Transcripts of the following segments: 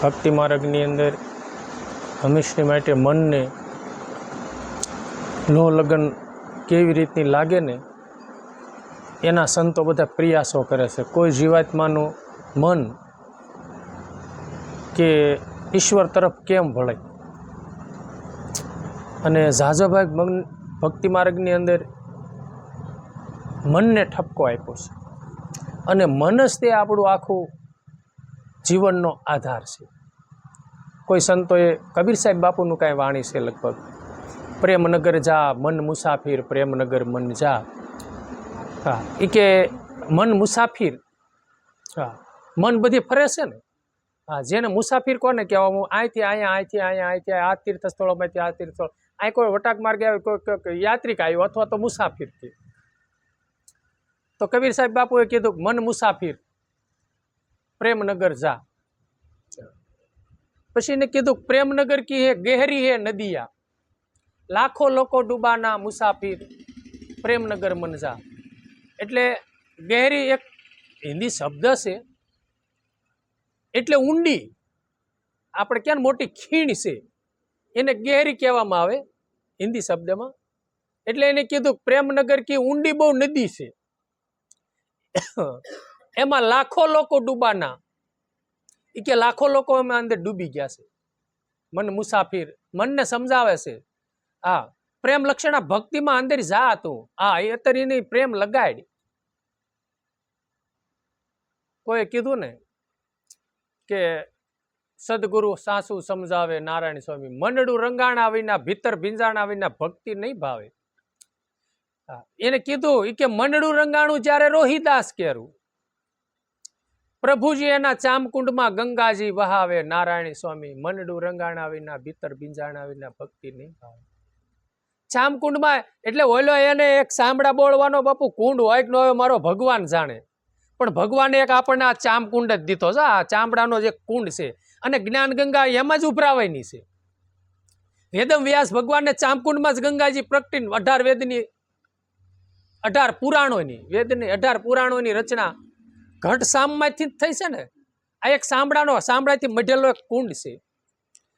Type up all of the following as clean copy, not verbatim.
ભક્તિ માર્ગની અંદર હંમેશની માટે મનને નો લગન કેવી રીતની લાગે ને એના સંતો બધા પ્રયાસો કરે છે. કોઈ જીવાત્માનું મન કે ઈશ્વર તરફ કેમ વળે, અને ઝાઝો ભાગ ભક્તિ માર્ગની અંદર મનને ઠપકો આપ્યો છે, અને મન જ તે આપણું આખું જીવનનો આધાર છે. કોઈ સંતોએ કબીર સાહેબ બાપુનું કાંઈ વાણી છે લગભગ, પ્રેમનગર જા મન મુસાફિર પ્રેમનગર મન જા. હા, એ કે મન મુસાફિર, હા મન બધી ફરે છે ને. હા, જેને મુસાફિર કોને કહેવા, હું અહીંથી અહીંયા અહીંથી અહીંયા અહીંથી આ તીર્થસ્થળોમાંથી આ તીર્થસ્થળ, અહીં કોઈ વટાક માર્ગે આવ્યો, કોઈ યાત્રિક આવ્યો અથવા તો મુસાફિર કે. તો કબીર સાહેબ બાપુએ કીધું મન મુસાફિર પ્રેમનગર જા. પછી એને કીધું પ્રેમનગર કી હે ગહેરી હે નદિયા, લાખો લોકો ડૂબાના મુસાફિર પ્રેમનગર મન જા. એટલે ગહેરી એક હિન્દી શબ્દ છે, એટલે ઊંડી, આપણે ક્યાં મોટી ખીણ છે એને ગહેરી કહેવામાં આવે હિન્દી શબ્દમાં. એટલે એને કીધું પ્રેમનગર કી ઊંડી બહુ નદી છે, એમાં લાખો લોકો ડૂબાના, એ કે લાખો લોકો એમાં અંદર ડૂબી ગયા છે. મન મુસાફિર મનને સમજાવે છે. હા, પ્રેમ લક્ષણા ભક્તિમાં અંદર જા તું. હા, એ અત્યારે એની પ્રેમ લગાડ. કોઈ કીધું ને કે સદગુરુ સાસુ સમજાવે નારાયણ સ્વામી, મનડું રંગાણા વિના ભીતર ભીંજાણા વિના ભક્તિ નહીં ભાવે. એને કીધું એ કે મનડું રંગાણું જ્યારે રોહિદાસ કેરું, પ્રભુજી એના ચામકુંડમાં ગંગાજી વહાવે નારાયણ સ્વામી, મનડું રંગાણા વિના ભીતર ભીંજાણા વિના ભક્તિ નહીં ભાવે. ચામકુંડમાં એટલે ઓલો એને એક સાંભળા બોળવાનો બાપુ કુંડ હોય કે ન હોય મારો ભગવાન જાણે, પણ ભગવાને એક આપણને આ ચામકુંડ જ દીધો છે. આ ચામડાનો જે કુંડ છે, અને જ્ઞાન ગંગા એમાં જ ઉભરાવાની છે. વેદમ વ્યાસ ભગવાનને ચામકુંડમાં જ ગંગાજી પ્રગટી 18 વેદની 18 પુરાણોની વેદની 18 પુરાણોની રચના ઘટ સામમાંથી જ થઈ છે ને. આ એક સાંભળાથી મઢેલો એક કુંડ છે,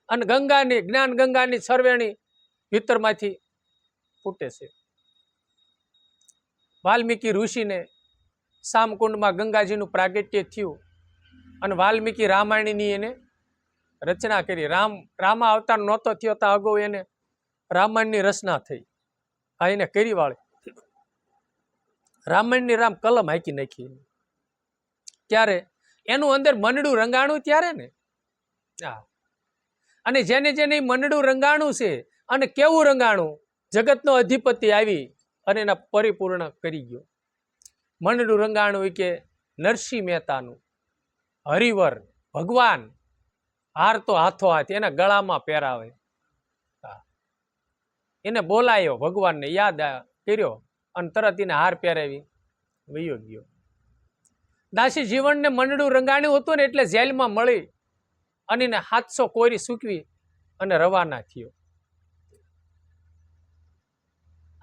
અને ગંગાની જ્ઞાન ગંગાની સર્વેણી ભીતરમાંથી ફૂટે છે. વાલ્મીકી ઋષિને સામકુંડમાં ગંગાજીનું પ્રાગટ્ય થયું, અને વાલ્મીકી રામાયણની એને રચના કરી. રામા અવતાર નહોતો થયો તો અગાઉ એને રામાયણની રચના થઈ. આ એને કરી વાળી રામાયણની રામ કલમ હાકી નાખી. ત્યારે એનું અંદર મનડું રંગાણું ત્યારે ને. હા, અને જેને જેને મનડું રંગાણું છે, અને કેવું રંગાણું, જગતનો અધિપતિ આવી અને એના પરિપૂર્ણ કરી ગયો. મનડું રંગાણું કે નરસિંહ મહેતાનું હરિવર ભગવાન હાર તો હાથો હાથ એના ગળામાં પહેરાવે. એને બોલાયો, ભગવાનને યાદ કર્યો, અને તરત એને હાર પહેરાવી વયો ગયો. દાસી જીવનને મનડું રંગાણ્યું હતું ને, એટલે જેલમાં મળી અને એને 700 કોરી સૂકવી અને રવાના થયો.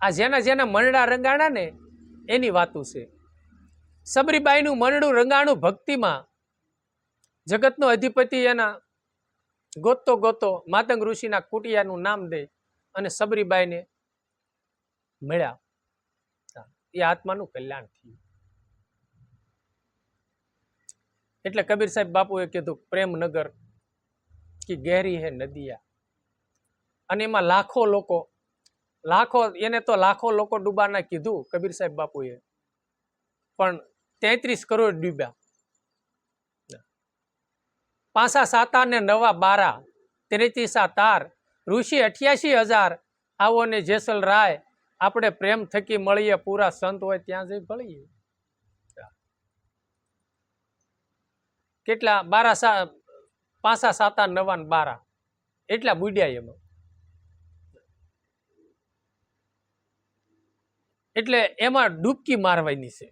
આ જેના જેના મનડા રંગાણા ને એની વાતું છે. સબરીબાઈનું મનડું રંગાણું ભક્તિમાં, જગતનો અધિપતિ એના ગોતતો ગોતો માતંગ ઋષિના કુટિયાનું નામ દે અને સબરીબાઈને મળ્યા. એ આત્માનું કલ્યાણ થયું. એટલે કબીર સાહેબ બાપુએ કીધું પ્રેમનગર કી ગહેરી હે નદિયા, અને એમાં એને તો લાખો લોકો ડૂબાના કીધું કબીર સાહેબ બાપુએ, પણ 33 કરોડ ડૂબ્યા. 5 7 ને 9 12 33 તાર ઋષિ 88,000. આવો ને જેસલ રાય, આપણે પ્રેમ થકી મળીએ, પૂરા સંત હોય ત્યાં જઈ ભળીએ. કેટલા 12 5 7 9 12 એટલા બુડ્યા એમાં. એટલે એમાં ડૂબકી મારવાની છે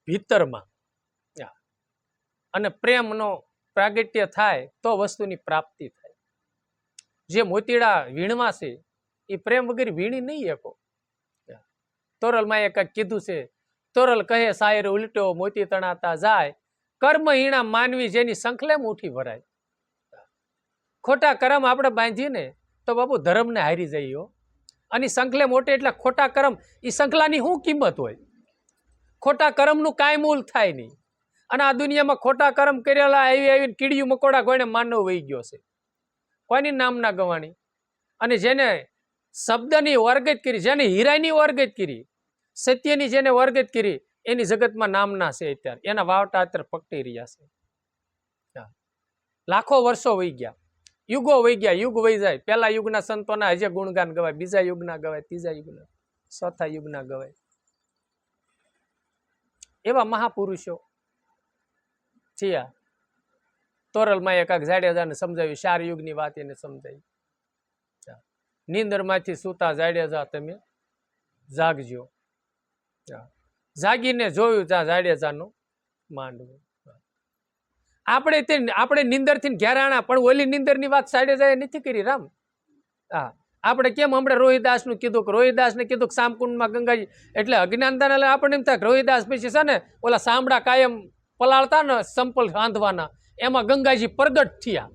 ભીતરમાં, અને પ્રેમનો પ્રાગટ્ય થાય તો વસ્તુની પ્રાપ્તિ થાય. જે મોતીડા વીણવા છે એ પ્રેમ વગર વીણી નહીં શકો. તોરલમાં એક કીધું છે, તોરલ કહે શાયર ઉલટો મોતી તણાતા જાય, કર્મહીણા માનવી જેની સંખલેમ ઉઠી ભરાય. ખોટા કરમ આપણે બાંધીએ ને તો બાપુ ધર્મને હારી જઈએ. અને સંખલે મોટે એટલે ખોટા કરમ, એ સંખલાની શું કિંમત હોય? ખોટા કરમનું કાંઈ મૂલ થાય નહીં. અને આ દુનિયામાં ખોટા કરમ કરેલા આવીને કીડિયું મકોડા કોઈને માનવ વહી ગયો છે, કોઈની નામ ના ગવાણી. અને જેને શબ્દની વર્ગત કરી, જેને હીરાની વર્ગત કરી, સત્યની જેને વર્ગત કરી, એની જગતમાં નામના છે. અત્યારે એના વાવટા અત્યારે પકડી રહ્યા છે. લાખો વર્ષો વહી ગયા, યુગો વહી ગયા, યુગ વહી જાય. પહેલા યુગના સંતોના હજે ગુણગાન ગવાય, બીજા યુગના ગવાય, ત્રીજા યુગના, ચોથા યુગના ગવાય. એવા મહાપુરુષો થયા. તોરલમાં એકાક જાડેજાને સમજાવ્યું, 4 યુગની વાત એને સમજાવી. નીંદરમાંથી સૂતા જાડેજા તમે જાગજો. જાગીને જોયું ત્યાં જાડેજાનું માંડવું. આપણે નીંદરથી ઘેરાણા, પણ ઓલી નીંદરની વાત જાડેજાએ નથી કરી રામ. હા, આપણે કેમ હમણાં રોહિદાસનું કીધું કે રોહિદાસને કીધું કે સામકુંડમાં ગંગાજી, એટલે અજ્ઞાનતાને આપણને એમ થાય કે રોહિદાસ પછી છે ને ઓલા સાંભળા કાયમ પલાળતા ને સંપલ બાંધવાના, એમાં ગંગાજી પ્રગટ થયા.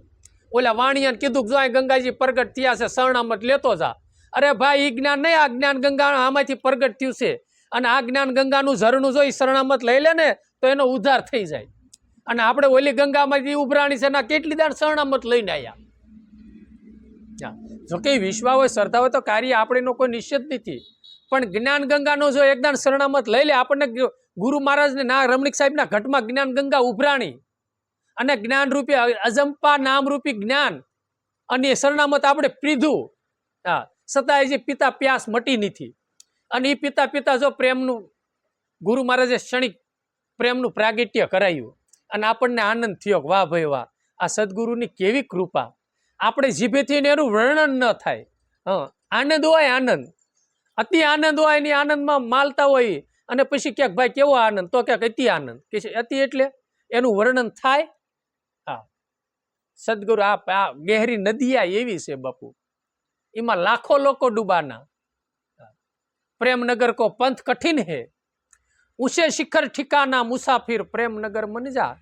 ઓલા વાણિયાને કીધું કે જો અહીં ગંગાજી પ્રગટ થયા છે, શરણામત લેતો જા. અરે ભાઈ, ઈ જ્ઞાન નહીં, આ જ્ઞાન ગંગા આમાંથી પ્રગટ થયું છે. અને આ જ્ઞાન ગંગાનું ઝરણું જો શરણામત લઈ લે ને તો એનો ઉદ્ધાર થઈ જાય. અને આપણે ઓલી ગંગામાંથી ઉભરાણી છે ના કેટલી દાણ શરણામત લઈને આવ્યા. જો કે વિશ્વા હોય, શ્રદ્ધા હોય તો કાર્ય આપણેનો કોઈ નિશ્ચિત નથી. પણ જ્ઞાન ગંગાનો જો એકદાન શરણામત લઈ લે, આપણને ગુરુ મહારાજને ના રમણીક સાહેબના ઘટમાં જ્ઞાન ગંગા ઉભરાણી અને જ્ઞાન રૂપી અજંપા નામરૂપી જ્ઞાન અને શરણામત આપણે પીધું. હા, છતાં જે પિતા પ્યાસ મટી નથી. અને એ પિતા પિતા જો પ્રેમનું ગુરુ મહારાજે ક્ષણિક પ્રેમનું પ્રાગટ્ય કરાયું અને આપણને આનંદ થયો. વાહ ભાઈ વાહ, આ સદગુરુની કેવી કૃપા. આપણે જીભેથી એનું વર્ણન ન થાય. હા, આનંદ હોય, આનંદ, અતિ આનંદ હોય, એની આનંદમાં માલતા હોય. અને પછી ક્યાંક ભાઈ કેવો આનંદ, તો ક્યાંક અતિ આનંદ કે છે. અતિ એટલે એનું વર્ણન થાય. હા, સદગુરુ આ ગહેરી નદીયા એવી છે બાપુ, એમાં લાખો લોકો ડૂબાના. પ્રેમનગર કો પંથ કઠિન હે, ઉસે શિખર ઠિકાના મુસાફિર પ્રેમનગર મન જા.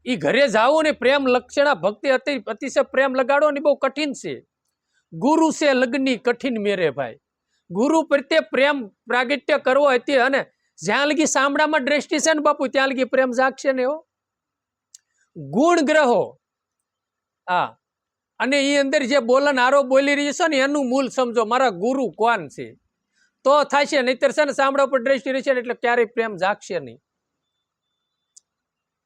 ઈ ઘરે જાઓ ને પ્રેમ લક્ષણા ભક્તિ અતિશય પ્રેમ લગાડો ને બહુ કઠિન છે. ગુરુ સે લગ્ની કઠિન મેરે ભાઈ. ગુરુ પ્રત્યે પ્રેમ પ્રાગટ્ય કરવો હતી. અને જ્યાં લગી સાંભળામાં દ્રષ્ટિ છે ને બાપુ, ત્યાં લગી પ્રેમ જાગશે ને. ગુણ ગ્રહો. હા, અને એ અંદર જે બોલન આરો બોલી રહી છે ને એનું મૂળ સમજો, મારા ગુરુ કોણ છે તો થાય છે. નહીતર છે ને સાંભળા પર દ્રષ્ટિ રહેશે ને એટલે ક્યારેય પ્રેમ જાગશે નહીં.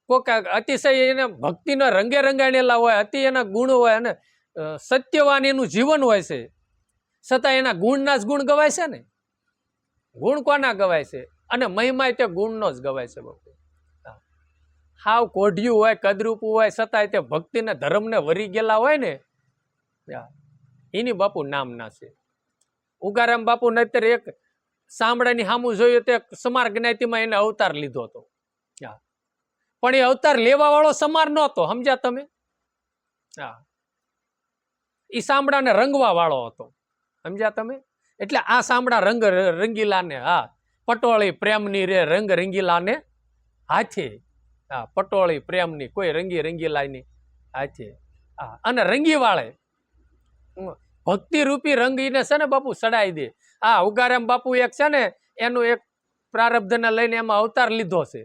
કોક અતિશય એને ભક્તિના રંગે રંગાણેલા હોય, અતિ એના ગુણ હોય અને સત્યવાન એનું જીવન હોય છે, છતાં એના ગુણના જ ગુણ ગવાય છે ને. ગુણ કોના ગવાય છે? અને મહિમા તે ગુણનો જ ગવાય છે બાપુ. હાવ કોઢિયું હોય, કદરૂપું હોય, છતાંય તે ભક્તિને ધર્મને વરી ગયેલા હોય ને, એની બાપુ નામ ના છે. ઉગારામ બાપુ નહીતર એક સાંભળાની સામું જોયું તે સમાર જ્ઞાતિમાં એને અવતાર લીધો હતો. પણ એ અવતાર લેવા વાળો સમાર નહોતો, સમજ્યા તમે? હા, એ સાંભળાને રંગવા વાળો હતો, સમજ્યા તમે? એટલે આ સાંભળા રંગીલાને, હા, પટોળી પ્રેમની રે રંગ રંગીલાને હાથે. હા, પટોળી પ્રેમની કોઈ રંગીલાની હાથે. હા, અને રંગી વાળે ભક્તિ રૂપી રંગીને છે ને બાપુ સડાઈ દે. હા, ઉગારામ બાપુ એક છે ને એનું એક પ્રારબ્ધને લઈને એમાં અવતાર લીધો છે.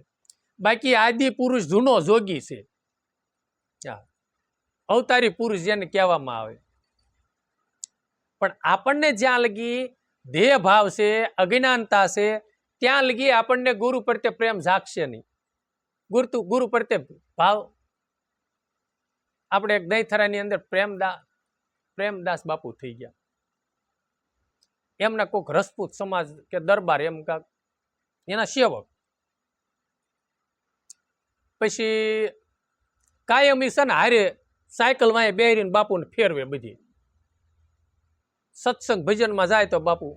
બાકી આદિ પુરુષ જૂનો જોગી છે. અવતારી પુરુષ જેને કહેવામાં આવે. પણ આપણને જ્યાં લગી દેહ ભાવ છે, અજ્ઞાનતા છે, ત્યાં લગી આપણને ગુરુ પ્રત્યે પ્રેમ જાગશે નહીં. ગુરુ પ્રત્યે ભાવ. આપણે એક દહીંથરાની અંદર પ્રેમદાસ બાપુ થઈ ગયા. એમના કોઈક રજપૂત સમાજ કે દરબાર એમ કાક એના સેવક. પછી કાયમી છે ને હારે સાયકલ વાંહે બેરીને બાપુને ફેરવે બધી. સત્સંગ ભજનમાં જાય તો બાપુ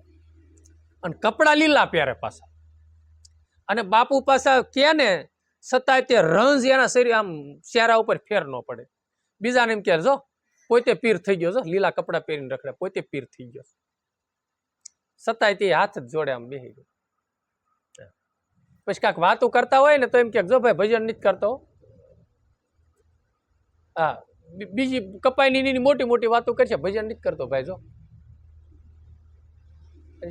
અને કપડા લીલા પહેરે પાછા. અને બાપુ પાછા કે ને છતાંય તે રંજ એના શરીર આમ ચહેરા ઉપર ફેર ન પડે. બીજાને એમ કે જો પોતે પીર થઈ ગયો, જો લીલા કપડા પહેરીને રખડે, પોતે પીર થઈ ગયો. છતાંય તે હાથ જ જોડે આમ બેસી ગયો. પછી કાંક વાતો કરતા હોય ને તો એમ કે જો ભાઈ ભજન નથી કરતો. હા, બીજી કપાઈની મોટી મોટી વાતો કરશે, ભજન નથી કરતો ભાઈ.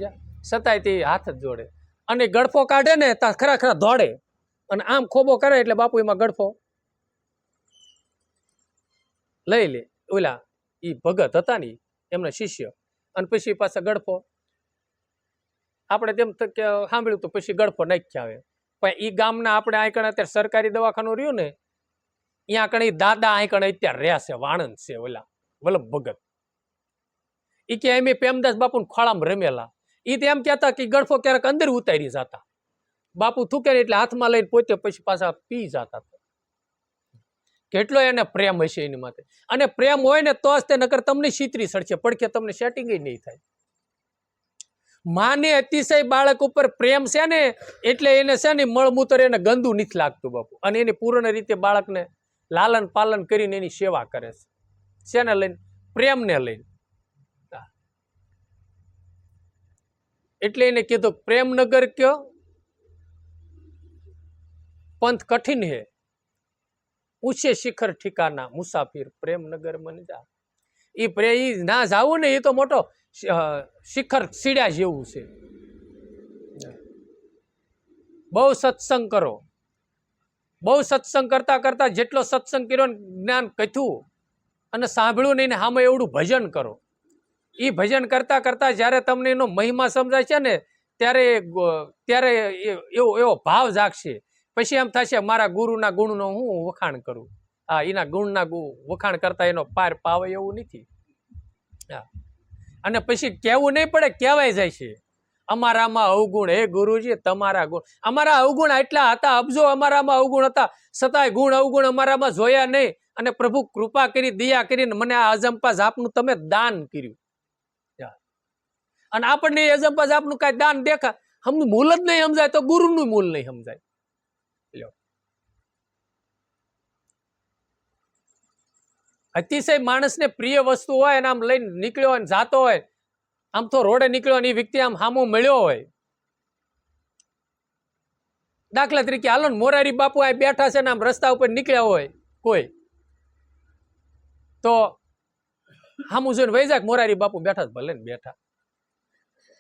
જો સતાય તે હાથ જ જોડે અને ગળફો કાઢે ને ત્યાં ખરા ખરા દોડે અને આમ ખોબો કરે એટલે બાપુ એમાં ગળફો લઈ લે. ઓલા ઈ ભગત હતા ને એમના શિષ્ય, અને પછી પાછા ગળફો આપણે તેમ કે સાંભળ્યું તો પછી ગળફો નાખ્યા આવે. પણ ઈ ગામના આપણે આંકણ અત્યારે સરકારી દવાખાનું રહ્યું ને અહીંયા કણે દાદા આંકણ અત્યારે રહ્યા છે, વાણંદ છે ઓલા વલ્લભ ભગત. ઈ કે એમ પ્રેમદાસ બાપુ ખોળામાં રમેલા. ઈ તો એમ કહેતા કે ગળફો ક્યારેક અંદર ઉતારી જતા, બાપુ થૂકે એટલે હાથમાં લઈને પોતે પછી પાછા પી જતા. કેટલો એને પ્રેમ હશે એની માટે. અને પ્રેમ હોય ને તો જ તે, નકર તમને શીતરી સડશે, પડખે તમને સેટિંગ નહીં થાય. માને અતિશય બાળક ઉપર પ્રેમ છે ને એટલે એને છે ને મળમૂત્ર એને ગંદુ નથી લાગતું બાપુ, અને એને પૂર્ણ રીતે બાળકને લાલન પાલન કરીને એની સેવા કરે છે. શેને લઈને? પ્રેમને લઈને. એટલે એને કીધું પ્રેમનગર કયો પંથ કઠિન હે, ઊંચે શિખર ઠિકાના મુસાફિર પ્રેમનગર મન જા. ઈ ના જાવું ને એ તો મોટો શિખર સીડ્યા જેવું છે. બહુ સત્સંગ કરો, બહુ સત્સંગ કરતા કરતા જેટલો સત્સંગ કર્યો જ્ઞાન કથ્યું અને સાંભળ્યું નહીં ને સામે એવડું ભજન કરો. એ ભજન કરતા કરતા જ્યારે તમને એનો મહિમા સમજાય છે ને ત્યારે ત્યારે એવો ભાવ જાગશે. પછી એમ થશે મારા ગુરુના ગુણનો હું વખાણ કરું. એના ગુણના વખાણ કરતા એનો પાર પાવે એવું નથી. અને પછી કહેવું નહીં પડે, કહેવાય જાય છે અમારામાં અવગુણ, હે ગુરુજી તમારા ગુણ. અમારા અવગુણ એટલા હતા, અબજો અમારામાં અવગુણ હતા, છતાંય ગુણ અવગુણ અમારામાં જોયા નહીં. અને પ્રભુ કૃપા કરી, દયા કરીને મને આ અજંપા જાપનું તમે દાન કર્યું. અને આપણને અજંપા જાપનું કાંઈ દાન દેખા મૂલ જ નહીં સમજાય તો ગુરુનું મૂલ નહીં સમજાય. અતિશય માણસને પ્રિય વસ્તુ હોય અને આમ લઈને નીકળ્યો હોય જાતો હોય, આમ તો રોડે નીકળ્યો અને એ વ્યક્તિ આમ સામો મળ્યો હોય. દાખલા તરીકે હાલો ને મોરારી બાપુ આ બેઠા છે ને આમ રસ્તા ઉપર નીકળ્યા હોય કોઈ, તો સામું જોઈને વહી જાય મોરારી બાપુ બેઠા જ ભલે ને બેઠા,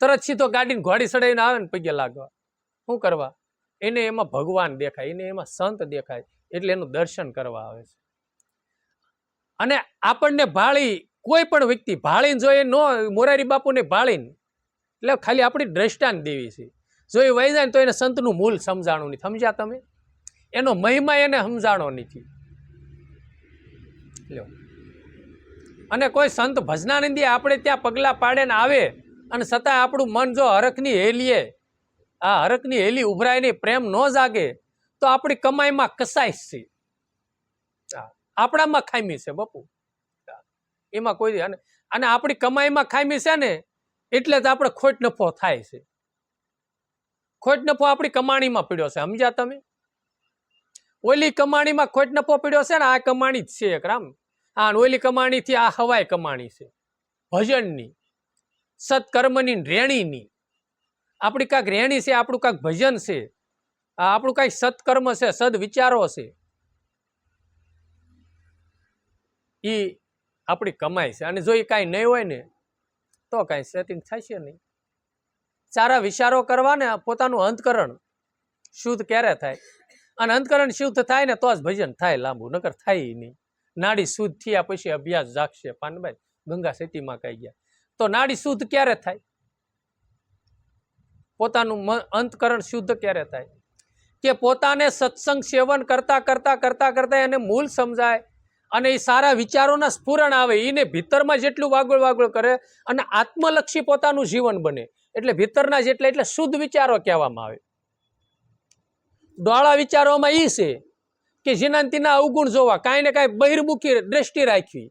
તરત સીધો ગાડીને ઘોડી ચડાવીને આવે ને પગે લાગવા. શું કરવા? એને એમાં ભગવાન દેખાય, એને એમાં સંત દેખાય, એટલે એનું દર્શન કરવા આવે છે. અને આપણને ભાળી કોઈ પણ વ્યક્તિ ભાળીને જોઈએ નો, મોરારી બાપુને ભાળીને એટલે ખાલી આપણી દ્રષ્ટાંત દેવી છે. જો એ વહી જાય ને તો એને સંતનું મૂળ સમજાણું નથી. સમજ્યા તમે? એનો મહિમા એને સમજાણો નથી. અને કોઈ સંત ભજનાનંદી આપણે ત્યાં પગલા પાડે ને આવે અને છતાં આપણું મન જો હરખની હેલીએ, આ હરખની હેલી ઉભરાય નહીં, પ્રેમ ન જાગે તો આપણી કમાઈમાં કસાઈશ છે, આપણામાં ખામી છે બાપુ. એમાં કોઈ અને આપણી કમાઈમાં ખામી છે ને એટલે જ આપણે ખોટ નફો થાય છે. ખોટ નફો આપણી કમાણીમાં પીડ્યો છે. સમજ્યા તમે? ઓલી કમાણીમાં ખોટ નફો પીડ્યો છે ને આ કમાણી જ છે એક રામ. આ ઓલી કમાણીથી આ હવાય કમાણી છે ભજનની, સત્કર્મની, રેણીની. આપણી કાંઈક રેણી છે, આપણું કાંઈક ભજન છે, આપણું કાંઈક સત્કર્મ છે, સદ વિચારો છે, એ આપણી કમાઈ છે. અને જો એ કાંઈ નહીં હોય ને તો કાંઈ સેટિંગ થશે નહીં. સારા વિચારો કરવા ને પોતાનું અંતકરણ શુદ્ધ ક્યારે થાય? અને અંતકરણ શુદ્ધ થાય ને તો જ ભજન થાય લાંબુ, નકર થાય નહીં. નાડી શુદ્ધ થયા પછી અભ્યાસ જાગશે. પાનભાઈ ગંગા સેતીમાં કહી ગયા તો નાડી શુદ્ધ ક્યારે થાય? પોતાનું અંતકરણ શુદ્ધ ક્યારે થાય? કે પોતાને સત્સંગ સેવન કરતા કરતા કરતા કરતા એને મૂળ સમજાય અને એ સારા વિચારોના સ્ફુરણ આવે, એને ભીતરમાં જેટલું વાગોળ વાગોળ કરે અને આત્મલક્ષી પોતાનું જીવન બને. એટલે ભીતરના જેટલા એટલે શુદ્ધ વિચારો કહેવામાં આવે. ડોળા વિચારોમાં એ છે કે જેનાંતીના અવગુણ જોવા, કાંઈ ને કાંઈ બહિર્મુખી દ્રષ્ટિ રાખવી,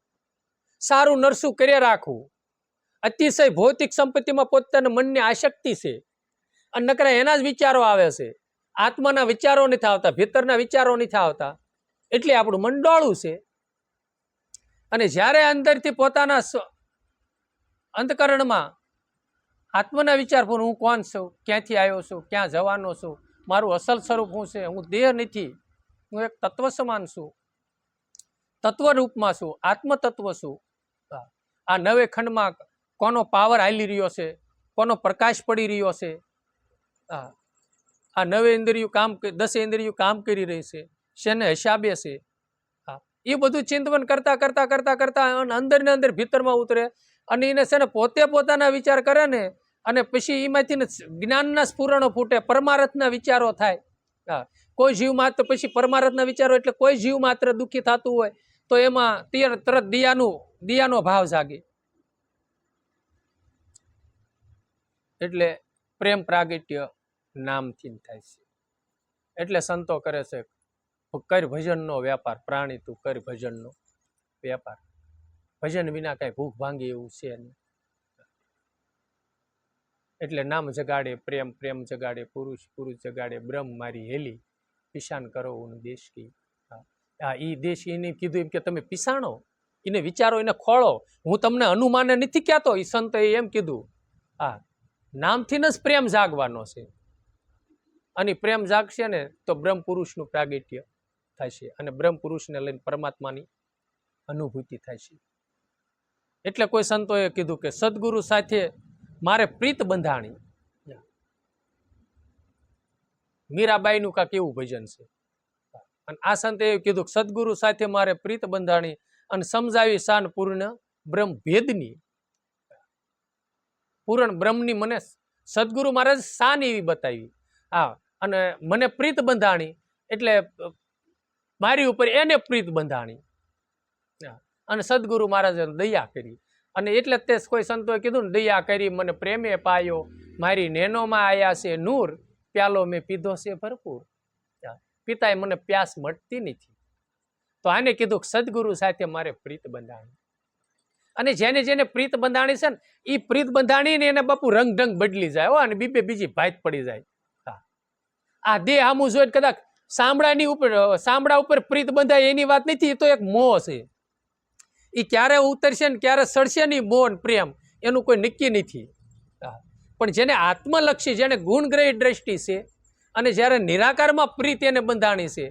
સારું નરસું કરી રાખવું, અતિશય ભૌતિક સંપત્તિમાં પોતાના મનની આસક્તિ છે અને નકરા એના જ વિચારો આવે છે. આત્માના વિચારો નથી આવતા, ભીતરના વિચારો નથી આવતા, એટલે આપણું મન ડોળું છે. અને જ્યારે અંદરથી પોતાના અંતકરણમાં આત્મના વિચાર પર હું કોણ છું, ક્યાંથી આવ્યો છું, ક્યાં જવાનો છું, મારું અસલ સ્વરૂપ શું છે, હું દેહ નથી, હું એક તત્વ સમાન છું, તત્વ રૂપમાં છું, આત્મતત્વ છું. આ નવે ખંડમાં કોનો પાવર હાલી રહ્યો છે, કોનો પ્રકાશ પડી રહ્યો છે, આ નવે ઇન્દ્રિયું કામ, 10 ઇન્દ્રિયું કામ કરી રહી છે, શેને હિસાબે છે. એ બધું ચિંતન કરતા કરતા કરતા કરતા અંદર ને અંદર ભીતરમાં ઉતરે અને એને છે ને પોતે પોતાના વિચાર કરે ને, અને પછી એમાંથી જ્ઞાનના સ્ફુરણો ફૂટે, પરમાર્થના વિચારો થાય. કોઈ જીવ માત્ર પછી પરમાર્થના વિચારો એટલે કોઈ જીવ માત્ર દુઃખી થતું હોય તો એમાં તરત દિયાનો ભાવ જાગે. એટલે પ્રેમ પ્રાગટ્ય નામથી થાય છે. એટલે સંતો કરે છે કર ભજનનો વ્યાપાર, પ્રાણી તું કર ભજનનો વ્યાપાર. ભજન વિના કઈ ભૂખ ભાંગી એવું છે નહીં. એટલે નામ જગાડે પ્રેમ, પ્રેમ જગાડે પુરુષ, પુરુષ જગાડે બ્રહ્મ મારી હેલી, પિશાન કરો ઉન દેશ કી. હા, એ દેશ એને કીધું એમ કે તમે પિસાણો, એને વિચારો, એને ખોળો. હું તમને અનુમાને નથી કહેતો, એ સંતો એમ કીધું. હા, નામથી જ પ્રેમ જાગવાનો છે. અને પ્રેમ જાગશે ને તો બ્રહ્મ પુરુષનું પ્રાગટ્ય થશે અને બ્રહ્મ પુરુષને લઈને પરમાત્માની અનુભૂતિ થશે. એટલે કોઈ સંતોએ કીધું કે સદગુરુ સાથે મારે પ્રીત બંધાણી. મીરાબાઈનું કાંક એવું ભજન છે. અને આ સંતે એવું કીધું કે સદગુરુ સાથે મારે પ્રીત બંધાણી અને સમજાવી શાન પૂર્ણ બ્રહ્મ ભેદની. પૂર્ણ બ્રહ્મની મને સદગુરુ મહારાજ શાન એવી બતાવી. હા, અને મને પ્રીત બંધાણી એટલે મારી ઉપર એને પ્રીત બંધાણી. અને સદગુરુ મહારાજે દયા કરી. અને એટલે તે કોઈ સંતોએ કીધું ને, દયા કરી મને પ્રેમે પાયો, મારી નેનોમાં આયા છે નૂર, પ્યાલો મેં પીધો છે ભરપૂર. પિતાએ મને પ્યાસ મળતી નથી. તો આને કીધું કે સદગુરુ સાથે મારે પ્રીત બંધાણી. અને જેને જેને પ્રીત બંધાણી છે ને, એ પ્રીત બંધાણીને એને બાપુ રંગ ઢંગ બદલી જાય. અને બીજી ભાત પડી જાય. આ દેહ આમું જોઈને કદાચ સાંભળા ઉપર પ્રીત બંધાય એની વાત નથી. એ તો એક મોહ છે. એ ક્યારે ઉતરશે ને ક્યારે સડશે નહીં મોહ પ્રેમ, એનું કોઈ નક્કી નથી. પણ જેને આત્મલક્ષી, જેને ગુણગ્રહી દ્રષ્ટિ છે, અને જ્યારે નિરાકારમાં પ્રીત એને બંધાણી છે,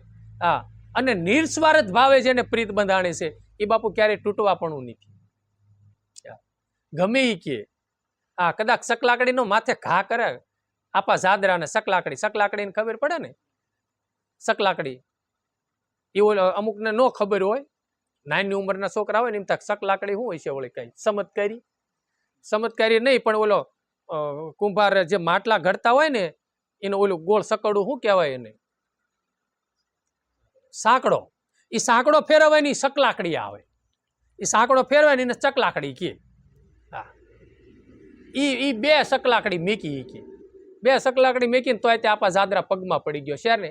અને નિર્સ્વાર્થ ભાવે જેને પ્રીત બંધાણી છે, એ બાપુ ક્યારેય તૂટવા પણ નથી. ગમે એ કે કદાચ સકલાકડીનો માથે ઘા કરે આપા જાદરાને, સકલાકડીને ખબર પડે ને, સકલાકડી એવું અમુકને ન ખબર હોય, નાની ઉંમરના છોકરા હોય ને, એમ તક સકલાકડી શું હોય છે, ઓળી કઈ ચમત્કારી નહીં, પણ ઓલો કુંભાર જે માટલા ઘડતા હોય ને, એનું ઓલું ગોળ સકડું શું કહેવાય એને, સાંકડો. એ સાંકડો ફેરવવાની સકલાકડી આવે. એ સાંકડો ફેરવાની એને ચકલાકડી કે. ઈ બે સકલાકડી મેકી કે, બે સકલાકડી મેકીને તો આપા જાદરા પગમાં પડી ગયો છે ને.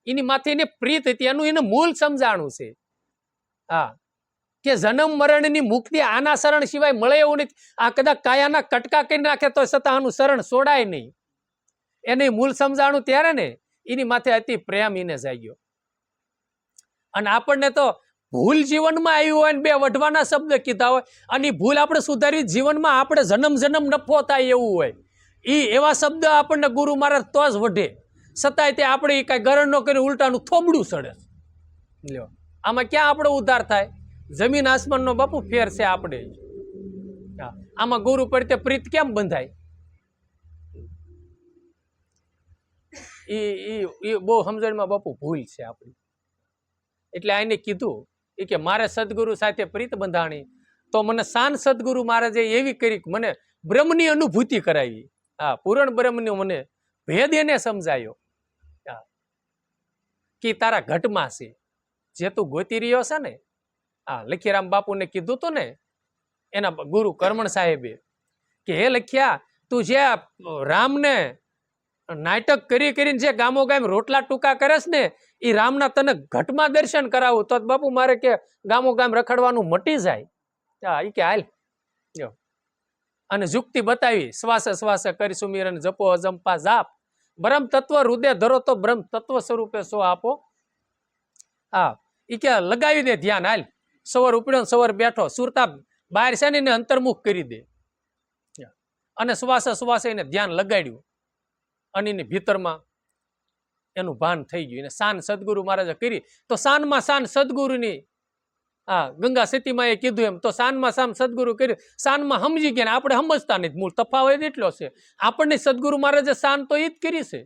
એની માથે એને પ્રીત હતી, એનું એને મૂળ સમજાણું છે. કે જન્મ મરણની મુક્તિ આના શરણ સિવાય મળે એવું નથી. આ કદાચ કાયાના કટકા કરી નાખે તો છતાં આનું શરણ છોડાય નહીં. એને મૂળ સમજાણું ત્યારે ને એની માથે અતિ પ્રેમ એને જાગ્યો. અને આપણને તો ભૂલ જીવનમાં આવી હોય ને બે વઢવાના શબ્દ કીધા હોય, અને ભૂલ આપણે સુધારી જીવનમાં આપણે જન્મ નફો થાય એવું હોય, એવા શબ્દ આપણને ગુરુ મહારાજ તો જ વઢે. છતાંય તે આપણે કઈ ગરણ ન કરી ઉલટાનું થોબડું સડે. લ્યો, આમાં ક્યાં આપણો ઉદ્ધાર થાય? જમીન આસમાનનો બાપુ ફેર છે આપણે. આમાં ગુરુ પડતે પ્રીત કેમ બંધાય? એ બહુ સમજણમાં બાપુ ભૂલ છે આપણી. એટલે આને કીધું કે મારે સદગુરુ સાથે પ્રીત બંધાણી, તો મને શાન સદગુરુ મહારાજે એવી કરી કે મને બ્રહ્મની અનુભૂતિ કરાવી. પૂરણ બ્રહ્મનો મને ભેદ એને સમજાયો કે તારા ઘટમાં છે જે તું ગોતી રહ્યો છે ને. લખીરામ બાપુને કીધું હતું ને એના ગુરુ કરમણ સાહેબે કે હે લખ્યા, તું જે રામને નાટક કરીને જે ગામો ગામ રોટલા ટૂંકા કરેસ ને, એ રામના તને ઘટમાં દર્શન કરાવું તો બાપુ મારે કે ગામો ગામ રખડવાનું મટી જાય. એ કે હાલ. અને જુક્તિ બતાવી, શ્વાસે શ્વાસે કરી સુમિરન જપો અજંપા જાપ, બ્રહ્મ તત્વ હૃદય ધરો તો બ્રહ્મ તત્વ સ્વરૂપે સો આપો. એ કે લગાવી દે ધ્યાન, હાલ. સવાર ઉપડ્યો સવાર બેઠો, સુરતા બહાર છે ને એને અંતર્મુખ કરી દે. અને શ્વાસે શ્વાસે એને ધ્યાન લગાડ્યું અને એની ભીતરમાં એનું ભાન થઈ ગયું. એને શાન સદગુરુ મહારાજે કરી તો શાનમાં શાન સદગુરુની હા ગંગા સતીમાં એ કીધું એમ તો સાનમાં સામ સદગુરુ કર્યું સાનમાં સમજી ગયા ને આપણે સમજતા નથી મૂળ તફાવત એટલો છે આપણને સદગુરુ મહારાજે સાન તો એ જ કરી છે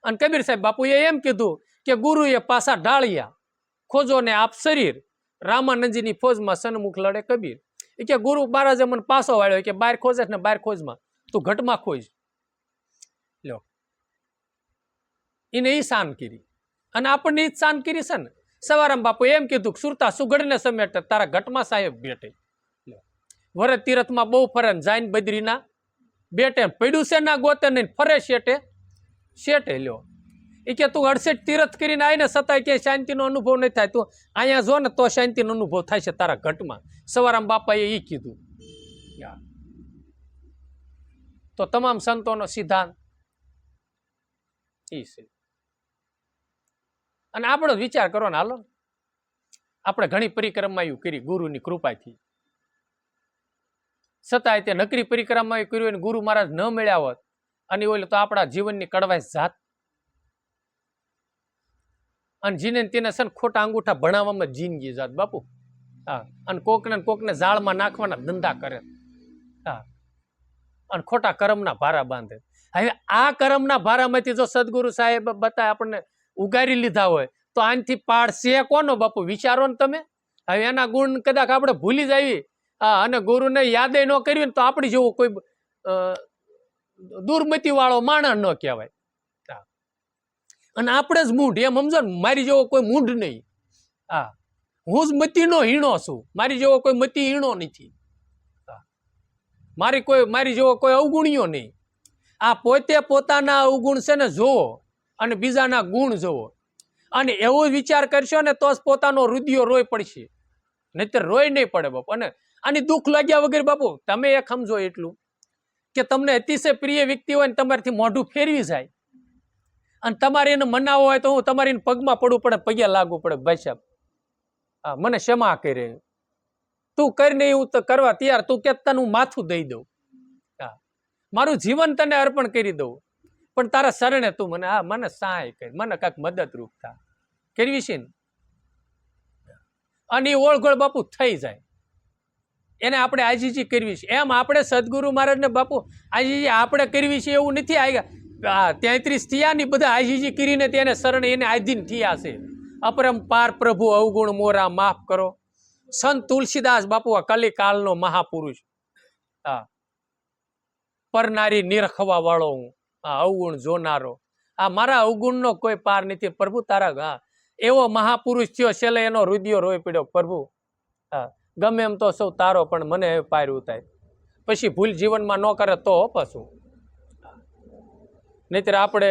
અને કબીર સાહેબ બાપુએ એમ કીધું કે ગુરુએ પાછા ઢાળિયા ખોજો ને આપ શરીર રામાનંદજીની ફોજમાં સન્મુખ લડે કબીર એ કે ગુરુ મહારાજે મને પાછો વાળ્યો કે બહાર ખોજે ને બહાર ખોજમાં તું ઘટમાં ખોજ લ્યો એને એ શાન કરી અને આપણને એ જ શાન કરી છે ને સવારામ બાપુ એમ કીધું કે સુરતા સુગડને સમેટે તારા ઘટમાં સાહેબ બેઠે વરદ તીરથમાં બહુ ફરે જાઈન બદ્રીના બેટે પડ્યું છે ના ગોતે નહીં ફરે શેટે લ્યો એ કે તું 68 તીરથ કરીને આવીને છતાંય ક્યાંય શાંતિનો અનુભવ નહીં થાય તું અહીંયા જો ને તો શાંતિનો અનુભવ થાય છે તારા ઘટમાં સવારામ બાપાએ એ કીધું તો તમામ સંતોનો સિદ્ધાંત એ છે અને આપણો વિચાર કરો ને હાલો આપણે ઘણી પરિક્રમા એવું કરી ગુરુની કૃપાથી છતાંય તે નકરી પરિક્રમા કર્યું હોય ગુરુ મહારાજ ન મળ્યા હોત અને ઓલે તો આપણા જીવનની કડવાઈ જાત અને જીને તેને છે ને ખોટા અંગૂઠા ભણાવવામાં જિંદગી જાત બાપુ હા અને કોકને ઝાડમાં નાખવાના ધંધા કરે હા અને ખોટા કરમના ભારા બાંધે હવે આ કરમના ભારામાંથી જો સદગુરુ સાહેબ બતાય આપણને ઉગારી લીધા હોય તો આનથી પાડ છે કોનો બાપુ વિચારો ને તમે હવે એના ગુણ કદાચ આપણે ભૂલી જઈએ અને ગુરુને યાદે ન કરવી ને તો આપણી જેવો કોઈ દુર્મતિ વાળો માણસ ન કહેવાય અને આપણે જ મૂઢ એમ સમજો ને મારી જેવો કોઈ મૂઢ નહીં હા હું જ મતીનો હીણો છું મારી જેવો કોઈ મતી હીણો નથી મારી જેવો કોઈ અવગુણ્યો નહીં આ પોતે પોતાના અવગુણ છે ને જોવો અને બીજાના ગુણ જોવો અને એવો વિચાર કરશો ને તો જ પોતાનો હૃદયો રોય પડશે નહીતર રોય નહીં પડે બાપુ અને આની દુઃખ લાગ્યા વગર બાપુ તમે એક સમજો એટલું કે તમને અતિશય પ્રિય વ્યક્તિ હોય ને તમારાથી મોઢું ફેરવી જાય અને તમારે એને મનાવો હોય તો હું તમારી પગમાં પડવું પડે પગે લાગવું પડે ભાઈ સાહેબ હા મને ક્ષમા કરે તું કરીને હું તો કરવા તૈયાર તું કે તને હું માથું દઈ દઉં હા મારું જીવન તને અર્પણ કરી દઉં પણ તારા શરણે તું મને હા મને સહાય કરી મને કાંઈક મદદરૂપ થા કરવી છે ને અને એ ઓળઘોળ બાપુ થઈ જાય એને આપણે આજીજી કરવી છે એમ આપણે સદગુરુ મહારાજને બાપુ આજીજી આપણે કરવી છે એવું નથી આવ્યા 33 થયા ની બધા આજીજી કરીને તેને શરણે એને આધીન થયા છે અપરંપાર પ્રભુ અવગુણ મોરા માફ કરો સંત તુલસીદાસ બાપુ કલિકાલનો મહાપુરુષ હા પરનારી નિરખવા વાળો હું હા અવગુણ જોનારો આ મારા અવગુણનો કોઈ પાર નથી પ્રભુ તારા હા એવો મહાપુરુષ થયો છેલ્લે એનો હૃદયો રોઈ પડ્યો પ્રભુ હા ગમે એમ તો સૌ તારો પણ મને પાર ઉતાય પછી ભૂલ જીવનમાં ન કરે તો પાછું નહીતર આપણે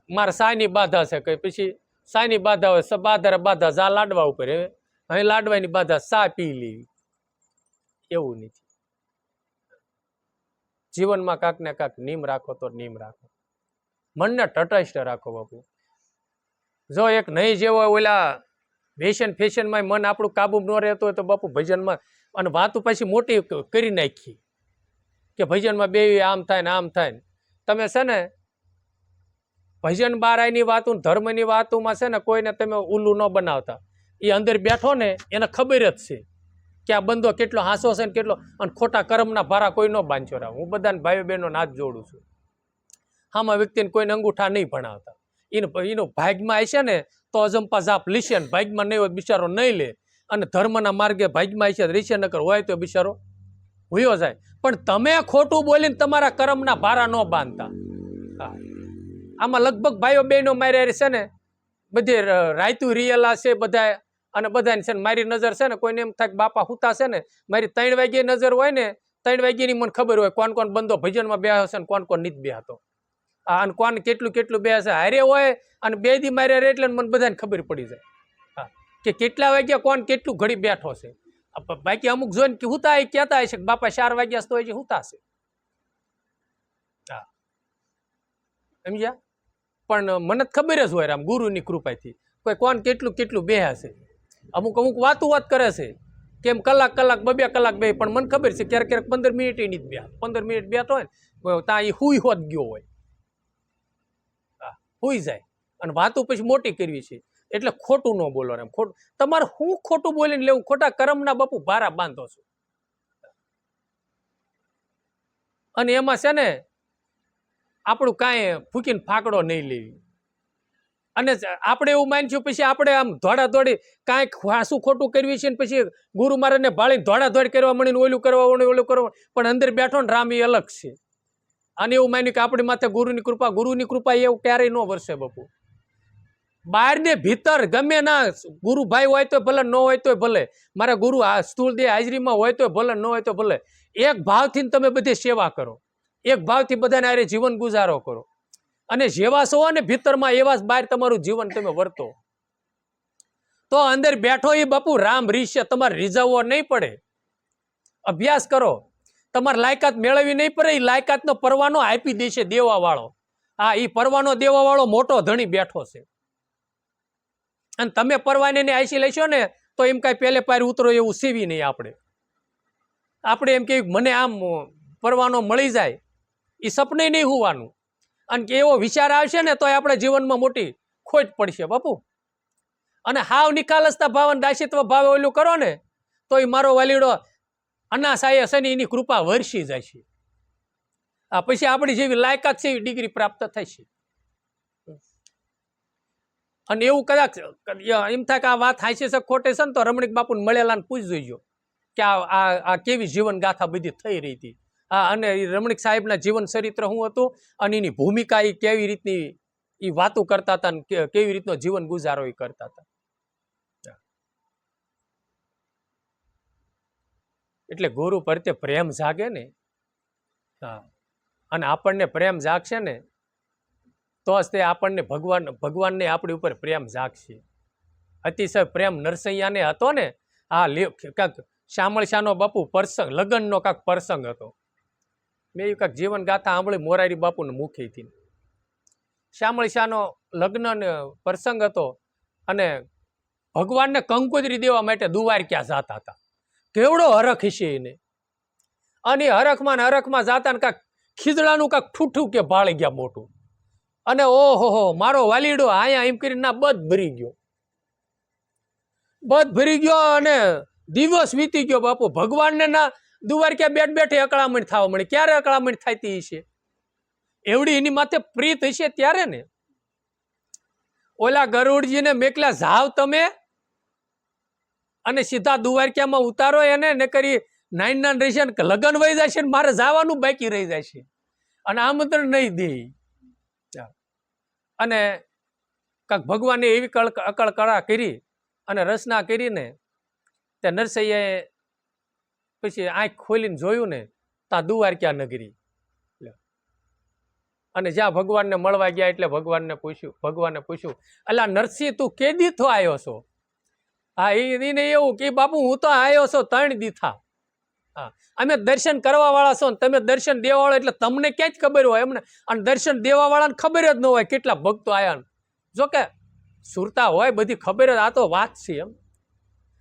મારે સાયની બાધા છે કઈ પછી સાયની બાધા હોય બાધા જા લાડવા ઉપર હવે લાડવાની બાધા સા પી લેવી એવું નથી જીવનમાં કાંક ને કાંક નિયમ રાખો તો નિયમ રાખો મનને તટસ્થ રાખો બાપુ જો એક નહીં જેવો ઓલા વેશન ફેશનમાં મન આપણું કાબુ ન રહેતો હોય તો બાપુ ભજનમાં અને વાતો પછી મોટી કરી નાખી કે ભજનમાં બે આમ થાય ને આમ થાય ને તમે છે ને ભજન બારાયની વાતો ધર્મની વાતોમાં છે ને કોઈને તમે ઉલ્લું ન બનાવતા એ અંદર બેઠો ને એને ખબર જ છે કે આ બંદો કેટલો હાંસો છે ને કેટલો અને ખોટા કર્મના ભારા કોઈ ન બાંધ્યો રાવ હું બધાને ભાઈઓ બહેનો હાથ જોડું છું આમાં વ્યક્તિને કોઈને અંગૂઠા નહીં ભણાવતા એનો ભાગમાં હશે ને તો અજંપા જાપ લીશે ને ભાગમાં નહીં હોય બિચારો નહીં લે અને ધર્મના માર્ગે ભાગમાં હશે રીશે નકર હોય તો બિચારો હુયો જાય પણ તમે ખોટું બોલીને તમારા કર્મના ભારા ન બાંધતા આમાં લગભગ ભાઈઓ બહેનો માર્યા છે ને બધી રાયતું રિયેલા છે બધા અને બધાને છે ને મારી નજર છે ને કોઈને એમ થાય બાપા હુતા છે ને મારી 3 વાગ્યે નજર હોય ને 3 વાગ્યાની મને ખબર હોય કોણ કોણ બંધો ભજનમાં બેહ્યો છે ને કોણ કોણ નથી બેહતો અને કોણ કેટલું બે છે હારે હોય અને 2 દી માર્યા એટલે મને બધાને ખબર પડી જાય હા કે કેટલા વાગ્યા કોણ કેટલું ઘડી બેઠો છે બાકી અમુક જોઈને કે હુતા એ કહેતા હશે કે બાપા 4 વાગ્યા તો હજી હુતા છે હા સમજ્યા પણ મને ખબર જ હોય રામ ગુરુની કૃપાથી કોઈ કોણ કેટલું બેહ્યા છે અમુક વાત કરે છે કેમ કલાક 2 કલાક બે પણ મને ખબર છે ક્યારેક 15 મિનિટ નથી બે 15 મિનિટ બેઠો હોય ને ત્યાં એ હુઈ હોત ગયો હોય હા હુઈ જાય અને વાતો પછી મોટી કરવી છે. એટલે ખોટું ન બોલો એમ. ખોટું તમારે હું ખોટું બોલીને લેવું? ખોટા કર્મના બાપુ ભારા બાંધો છો. અને એમાં છે ને આપણું કાંઈ ફૂકીને ફાકડો નહીં લેવી. અને આપણે એવું માનશું પછી આપણે આમ દોડી કાંઈક હાસું ખોટું કરવી છે ને પછી ગુરુ મહારાજને ભાળીને દોડ કરવા મળીને ઓલું કરવા પણ અંદર બેઠો ને રામ એ અલગ છે. અને એવું માન્યું કે આપણી માથે ગુરુની કૃપા એવું ક્યારેય ન વરસે બાપુ. બહાર ને ભીતર ગમે ના ગુરુભાઈ હોય તો ભલે, ન હોય તો ભલે, મારા ગુરુ સ્થૂળ દેહ હાજરીમાં હોય તો ભલે, ન હોય તો ભલે, એક ભાવથી તમે બધી સેવા કરો, એક ભાવથી બધાને આરે જીવન ગુજારો કરો. અને જેવા છો ને ભીતરમાં એવા જ બહાર તમારું જીવન તમે વર્તો. તો અંદર બેઠો એ બાપુ રામ રીશે તમારે રીઝવવો નહીં પડે. અભ્યાસ કરો, તમારે લાયકાત મેળવવી નહીં પડે. એ લાયકાતનો પરવાનો આપી દેશે દેવા વાળો. હા, એ પરવાનો દેવા વાળો મોટો ધણી બેઠો છે. અને તમે પરવાને આઈસી લેશો ને તો એમ કાંઈ પહેલે પાર ઉતરો એવું સીવી નહીં. આપણે એમ કે મને આમ પરવાનો મળી જાય, એ સપને નહીં હોવાનું. અને કે એવો વિચાર આવશે ને તો આપણે જીવનમાં મોટી ખોટ પડશે બાપુ. અને હાવ નિખાલસતા ભાવ અને દાસિત્વ ભાવે ઓલું કરો ને તો એ મારો વાલીડો અનાસાય હશે ને એની કૃપા વરસી જાય છે. પછી આપણી જેવી લાયકાત છે એવી ડિગ્રી પ્રાપ્ત થાય છે. અને એવું કદાચ એમ થાય કે આ વાત હાચી છે ખોટે છે ને તો રમણીક બાપુને મળેલા ને પૂછી જોઈજો કે આ કેવી જીવન ગાથા બધી થઈ રહી હતી. અને રમણીક સાહેબના જીવન ચરિત્ર શું હતું અને એની ભૂમિકા એ કેવી રીતની એ વાતો કરતા હતા ને કેવી રીતનો જીવન ગુજારો એ કરતા હતા. એટલે ગુરુ પ્રત્યે પ્રેમ જાગે ને, હા, અને આપણને પ્રેમ જાગશે ને તો જ તે આપણને ભગવાનને આપણી ઉપર પ્રેમ જાગશે. અતિશય પ્રેમ નરસૈયાને હતો ને. આ કાંક શામળશાનો બાપુ પ્રસંગ, લગ્નનો કાંક પ્રસંગ હતો. મેં કાંક જીવન ગાથા સાંભળી મોરારી બાપુને મુખેથી. શામળશાનો લગ્ન પ્રસંગ હતો અને ભગવાનને કંકોત્રી દેવા માટે દ્વારકા જતા હતા. કેવડો હરખ હશે એને. અને હરખમાં જાતા ને કાંક ખીજડાનું કાંક ઠૂઠું કે ભાળી ગયા મોટું. અને ઓહો મારો વાલીડો આયા એમ કરીને ના બધ ભરી ગયો અને દિવસ વીતી ગયો બાપુ. ભગવાનને ના દ્વારકા બેઠે અકળામણ થવા મળી. ક્યારે અકળામણ થતી હશે? એવડી એની માથે પ્રીત હશે ત્યારે ને. ઓલા ગરુડજીને મેકલા જાવ તમે અને સીધા દ્વારકામાં ઉતારો એને ને કરી નાઈન રહેશે ને લગ્ન વહી જશે ને મારે જવાનું બાકી રહી જશે અને આમંત્રણ નહીં દે. અને કાંક ભગવાને એવી અકળ કળા કરી અને રચના કરીને તે નરસૈયાએ પછી આંખ ખોલીને જોયું ને તા દ્વારકા નગરી. અને જ્યાં ભગવાનને મળવા ગયા એટલે ભગવાનને પૂછ્યું અલા નરસિંહ તું કે દીથો આવ્યો છો? હા, એને એવું કે બાપુ હું તો આવ્યો છો 3 દીથા. હા, અમે દર્શન કરવા વાળા છો ને તમે દર્શન દેવા વાળો એટલે તમને ક્યાં જ ખબર હોય એમને. અને દર્શન દેવા વાળાને ખબર જ ન હોય કેટલા ભક્તો આવ્યા. જોકે સુરતા હોય બધી ખબર જ, આ તો વાત છે એમ.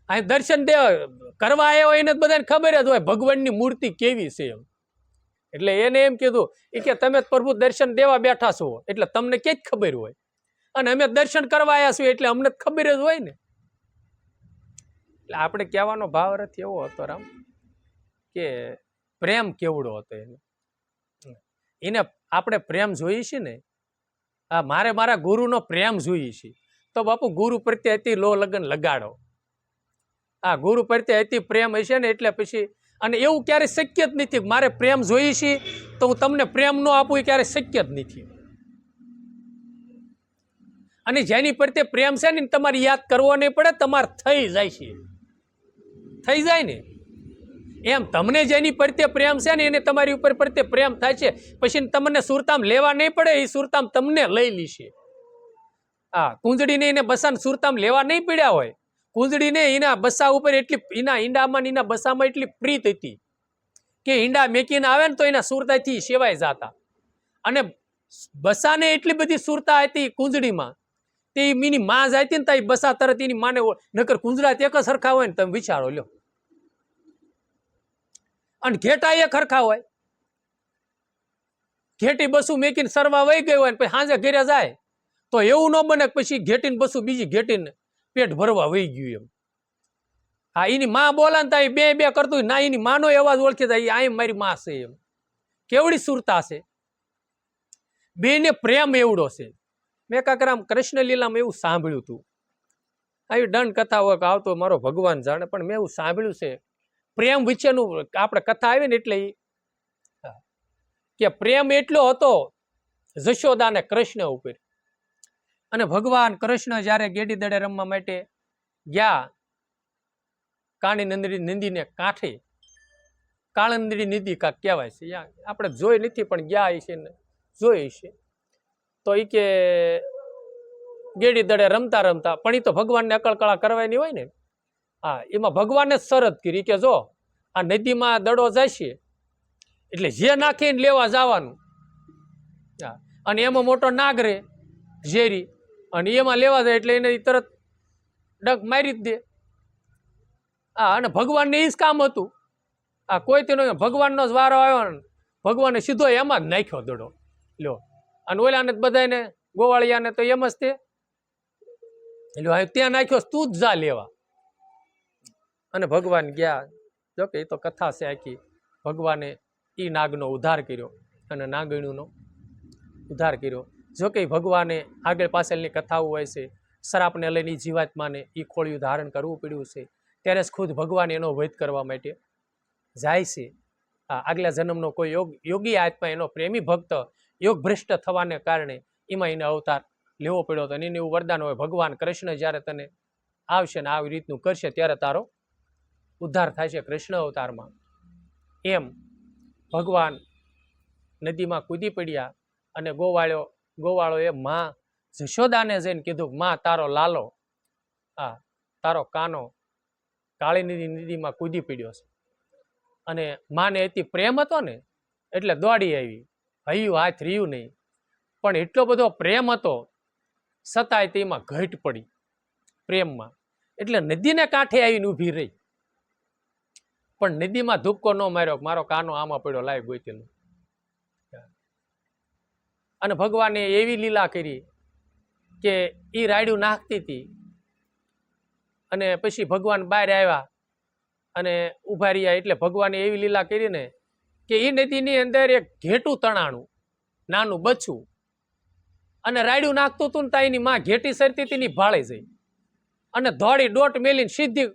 અહીં દર્શન કરવા આવ્યા હોય એને બધાને ખબર જ હોય ભગવાનની મૂર્તિ કેવી છે એમ. એટલે એને એમ કીધું કે તમે પ્રભુ દર્શન દેવા બેઠા છો એટલે તમને ક્યાં જ ખબર હોય અને અમે દર્શન કરવા આવ્યા છીએ એટલે અમને ખબર જ હોય ને. એટલે આપણે કહેવાનો ભાવ અર્થ એવો હતો રામ કે પ્રેમ કેવડો હતો એને આપણે પ્રેમ જોઈએ છીએ ને. હા, મારા ગુરુનો પ્રેમ જોઈએ છે તો બાપુ ગુરુ પ્રત્યે અતિ લો લગન લગાડો. હા, ગુરુ પ્રત્યે અતિ પ્રેમ હશે ને એટલે પછી અને એવું ક્યારેય શક્ય જ નથી. મારે પ્રેમ જોઈએ છે તો હું તમને પ્રેમ ન આપું એ ક્યારેય શક્ય જ નથી. અને જેની પ્રત્યે પ્રેમ છે ને તમારે યાદ કરવો નહીં પડે, તમારે થઈ જાય છે, થઈ જાય ને એમ. તમને જેની પ્રત્યે પ્રેમ છે ને એને તમારી ઉપર પ્રત્યે પ્રેમ થાય છે પછી તમને સુરતામ લેવા નહીં પડે, એ સુરતામ તમને લઈ લેશે. હા, કુંજડીને એને બસાને સુરતામ લેવા નહીં પડ્યા હોય. કુંજડીને એના બસા ઉપર એટલી એના ઈંડામાં એના બસામાં એટલી પ્રીત હતી કે ઈંડા મેકીને આવે ને તો એના સુરતાથી સેવાય જાતા. અને બસાને એટલી બધી સુરતા હતી કુંજડીમાં તે મીની માં જાય ને તો બસા તરત એની માને નકર કુંજડા એક જ સરખા હોય ને તમે વિચારો લ્યો. અને ઘેટા એક સરખા હોય. ઘેટી બસું મેકીને સરવા વહી ગઈ હોય ને પછી સાંજે ઘેરે જાય તો એવું ન બને પછી ઘેટીને બસું બીજી ઘેટીને પેટ ભરવા વહી ગયું એમ. હા, એની માં બોલા ને ત્યાં બે બે કરતું ના, એની માનો અવાજ ઓળખી જાય આ મારી માં છે એમ. કેવડી સુરતા છે, બેને પ્રેમ એવડો છે. મેં કાકરામ કૃષ્ણ લીલામાં એવું સાંભળ્યું હતું, આવી દંડ કથા હોય કે આવતો મારો ભગવાન જાણે, પણ મેં એવું સાંભળ્યું છે પ્રેમ વિશેનું આપણે કથા આવી ને એટલે કે પ્રેમ એટલો હતો જશોદા ને કૃષ્ણ ઉપર. અને ભગવાન કૃષ્ણ જ્યારે ગેડી દડે રમવા માટે ગયા કાણી નંદીને કાંઠે, કાળંદરી નદી કાંક કહેવાય છે, આપણે જોઈ નથી પણ ગયા છે ને જોઈ છે. તો એ કે ગેડી દડે રમતા રમતા, પણ એ તો ભગવાનને અકળકળા કરવાની હોય ને, હા, એમાં ભગવાનને શરત કરી કે જો આ નદીમાં દડો જશે એટલે જે નાખીને લેવા જવાનું, અને એમાં મોટો નાગ રે ઝેરી, અને એમાં લેવા જાય એટલે એને તરત ડગ મારી જ દે. હા, અને ભગવાનને એ જ કામ હતું. આ કોઈ તેનો ભગવાનનો જ વારો આવ્યો ને ભગવાને સીધો એમાં જ નાખ્યો દડો લ્યો. અને ઓલાને બધાને ગોવાળિયાને તો એમ જ તે લ્યો ત્યાં નાખ્યો, તું જ જા લેવા. અને ભગવાન ગયા. જોકે એ તો કથા છે આખી. ભગવાને એ નાગનો ઉદ્ધાર કર્યો અને નાગણીનો ઉદ્ધાર કર્યો. જોકે ભગવાને આગળ પાછળની કથાઓ હોય છે, શ્રાપને લઈને જીવાત્માને એ ખોળિયું ધારણ કરવું પડ્યું છે, ત્યારે જ ખુદ ભગવાન એનો વધ કરવા માટે જાય છે. આગલા જન્મનો કોઈ યોગી આત્મા, એનો પ્રેમી ભક્ત યોગ ભ્રષ્ટ થવાને કારણે એમાં એને અવતાર લેવો પડ્યો હતો. અને એને એવું વરદાન હોય ભગવાન કૃષ્ણ જ્યારે તને આવશે ને આવી રીતનું કરશે ત્યારે તારો ઉદ્ધાર થાય છે કૃષ્ણ અવતારમાં. એમ ભગવાન નદીમાં કૂદી પડ્યા અને ગોવાળોએ માં જશોદાને જઈને કીધું, માં તારો લાલો, તારો કાનો કાળી નદીમાં કૂદી પડ્યો છે. અને માને અતિ પ્રેમ હતો ને એટલે દોડી આવી, હૈયું હાથ રહ્યું નહીં, પણ એટલો બધો પ્રેમ હતો છતાંય તેમાં ઘટ પડી પ્રેમમાં, એટલે નદીને કાંઠે આવીને ઊભી રહી. પણ નદીમાં ધુક્કો ન માર્યો, મારો કાનો આમાં પડ્યો લાય ગોતીનો. અને ભગવાને એવી લીલા કરી કે એ રાયડું નાખતી હતી અને પછી ભગવાન બહાર આવ્યા અને ઉભા રહ્યા. એટલે ભગવાને એવી લીલા કરી ને કે એ નદીની અંદર એક ઘેટું તણાણું નાનું બચ્ચું, અને રાયડું નાખતું હતું ને તા એની માં ઘેટી સરતી હતી ને ભાળે જઈ અને ધોળી ડોટ મેલીને સીધી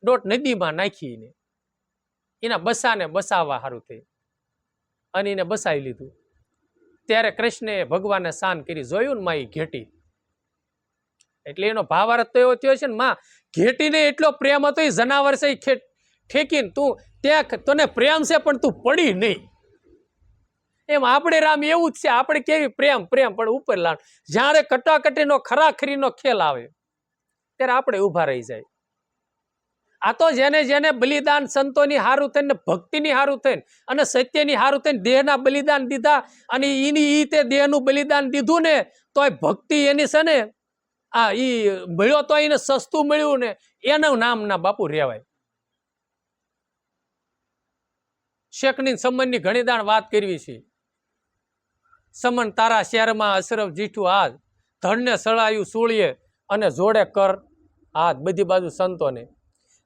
ડોટ નદીમાં નાખીને એના બસાને બસાવવા સારું થઈ અને એને બસાવી લીધું. ત્યારે કૃષ્ણે ભગવાનને શાન કરી જોયું ને માં એ ઘેટી, એટલે એનો ભાવાર્થ તો એવો થયો છે ને, માં ઘેટીને એટલો પ્રેમ હતો, એ જનાવર છે એ ઠેકીને તું ત્યાં તને પ્રેમ છે પણ તું પડી નહીં. એમ આપણે રામ એવું જ છે, આપણે કેવી પ્રેમ પણ ઉપર લાવ, જ્યારે કટાકટીનો ખરાખરીનો ખેલ આવે ત્યારે આપણે ઊભા રહી જાય. આ તો જેને જેને બલિદાન સંતોની હારું થઈને, ભક્તિની હારું થઈને અને સત્યની હારું થઈને દેહના બલિદાન દીધા, અને ઈ તે દેહનું બલિદાન દીધું ને તોય ભક્તિ એની છે ને, ઈ મળ્યો તો એને સસ્તું મળ્યું ને એનું નામ ના બાપુ રહેવાય. શેખની સમનની ઘણી દાણ વાત કરવી છે. સમન તારા શહેરમાં અશરફ જીઠું હાથ, ધણને સળાયું સૂળીએ અને જોડે કર હાથ, બધી બાજુ સંતોને.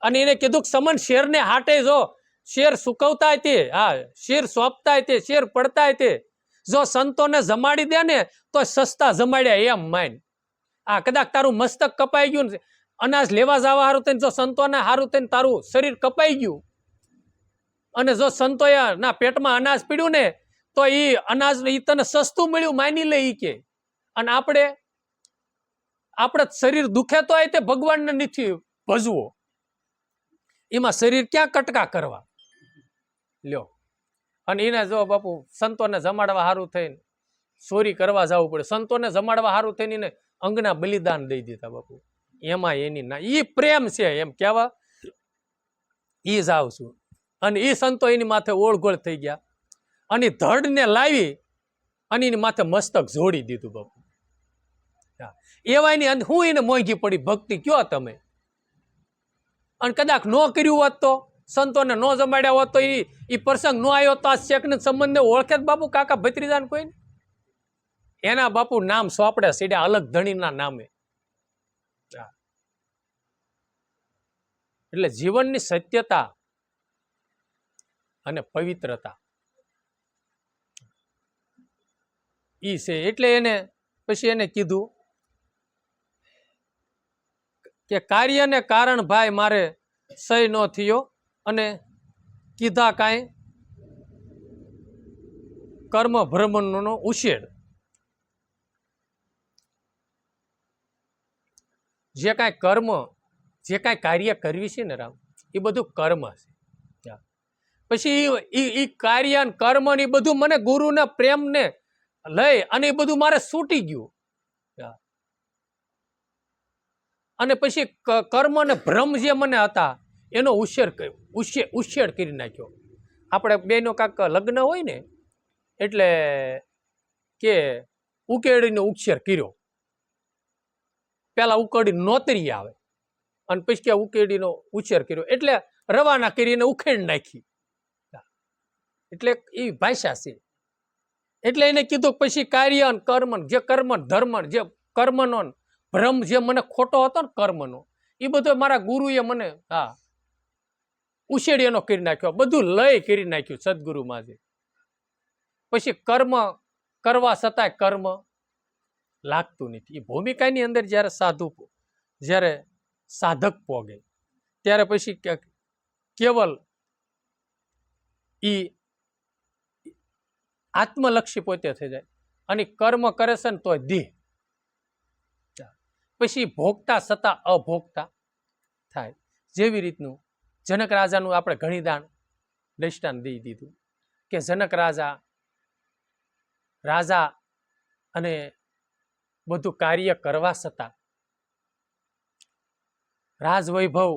અને એને કીધું કે સમન શેરને હાટે જો, શેર સુકવતા તે, શેર સોંપતા તે, શેર પડતા તે, જો સંતોને જમાડી દે ને તો સસ્તા જમાડ્યા એમ માન. કદાચ તારું મસ્તક કપાઈ ગયું ને અનાજ લેવા જવા હારું થઈને, જો સંતોને હારું થઈને તારું શરીર કપાઈ ગયું અને જો સંતોએ ના પેટમાં અનાજ પીડ્યું ને તો એ અનાજ ઈ તને સસ્તું મળ્યું માની લે ઈ કે. અને આપણે શરીર દુખે તો તે ભગવાનને નથી ભજવો, એમાં શરીર ક્યાં કટકા કરવા લ્યો. અને એને જો બાપુ સંતોને જમાડવા સારું થઈને ચોરી કરવા જવું પડે, સંતોને જમાડવા સારું થઈને એને અંગના બલિદાન દઈ દીધા બાપુ. એમાં એની ના ઈ પ્રેમ છે એમ કેવા ઈ જ આવશું. અને એ સંતો એની માથે ઓળઘોળ થઈ ગયા અને ધડને લાવી અને એની માથે મસ્તક જોડી દીધું બાપુ. એવા એની હું એને મોંઘી પડી ભક્તિ કયો તમે. અને કદાચ ન કર્યું હોત તો, સંતોને ન જમાડ્યા હોત તો, એ પ્રસંગ ન આવ્યો તો આ શેખને સંબંધને ઓળખે જ બાપુ કાકા ભત્રીજાને કોઈ. એના બાપુ નામ સોપડે સીડ્યા અલગ ધણીના નામે. એટલે જીવનની સત્યતા અને પવિત્રતા ઈ છે. એટલે એને પછી એને કીધું કે કાર્યને કારણ ભાઈ મારે સહી ન થયો અને કીધા કાંઈ કર્મ ભ્રમણનો ઉછેર. જે કાંઈ કર્મ, જે કાંઈ કાર્ય કરવી છે ને રામ, એ બધું કર્મ છે. પછી એ કાર્ય કર્મ ને એ બધું મને ગુરુને પ્રેમને લઈ અને એ બધું મારે છૂટી ગયું. અને પછી કર્મ અને ભ્રમ જે મને હતા એનો ઉછેર કરી નાખ્યો. આપણે બેનો કાંક લગ્ન હોય ને એટલે કે ઉકેડીનો ઉછેર કર્યો. પેલા ઉકેડી નોતરી આવે અને પછી કે ઉકેડીનો ઉછેર કર્યો, એટલે રવાના કરીને ઉખેડી નાખી. એટલે એ ભાષા છે. એટલે એને કીધું પછી કાર્ય કર્મ, જે કર્મ ધર્મ, જે કર્મનો ભ્રમ જે મને ખોટો હતો ને કર્મનો, એ બધો મારા ગુરુએ મને ઉછેડી એનો કરી નાખ્યો, બધું લય કરી નાખ્યું સદગુરુમાં. પછી કર્મ કરવા છતાંય કર્મ લાગતું નથી. એ ભૂમિકાની અંદર જ્યારે જ્યારે સાધક પોગે ત્યારે પછી કેવલ ઈ આત્મલક્ષી પોતે થઈ જાય અને કર્મ કરે છે ને તો દેહ. પછી ભોગતા છતાં અભોગતા થાય. જેવી રીતનું જનક રાજાનું આપણે ઘણીદાન દ્રષ્ટાંત દઈ દીધું કે જનક રાજા અને બધું કાર્ય કરવા છતાં રાજવૈભવ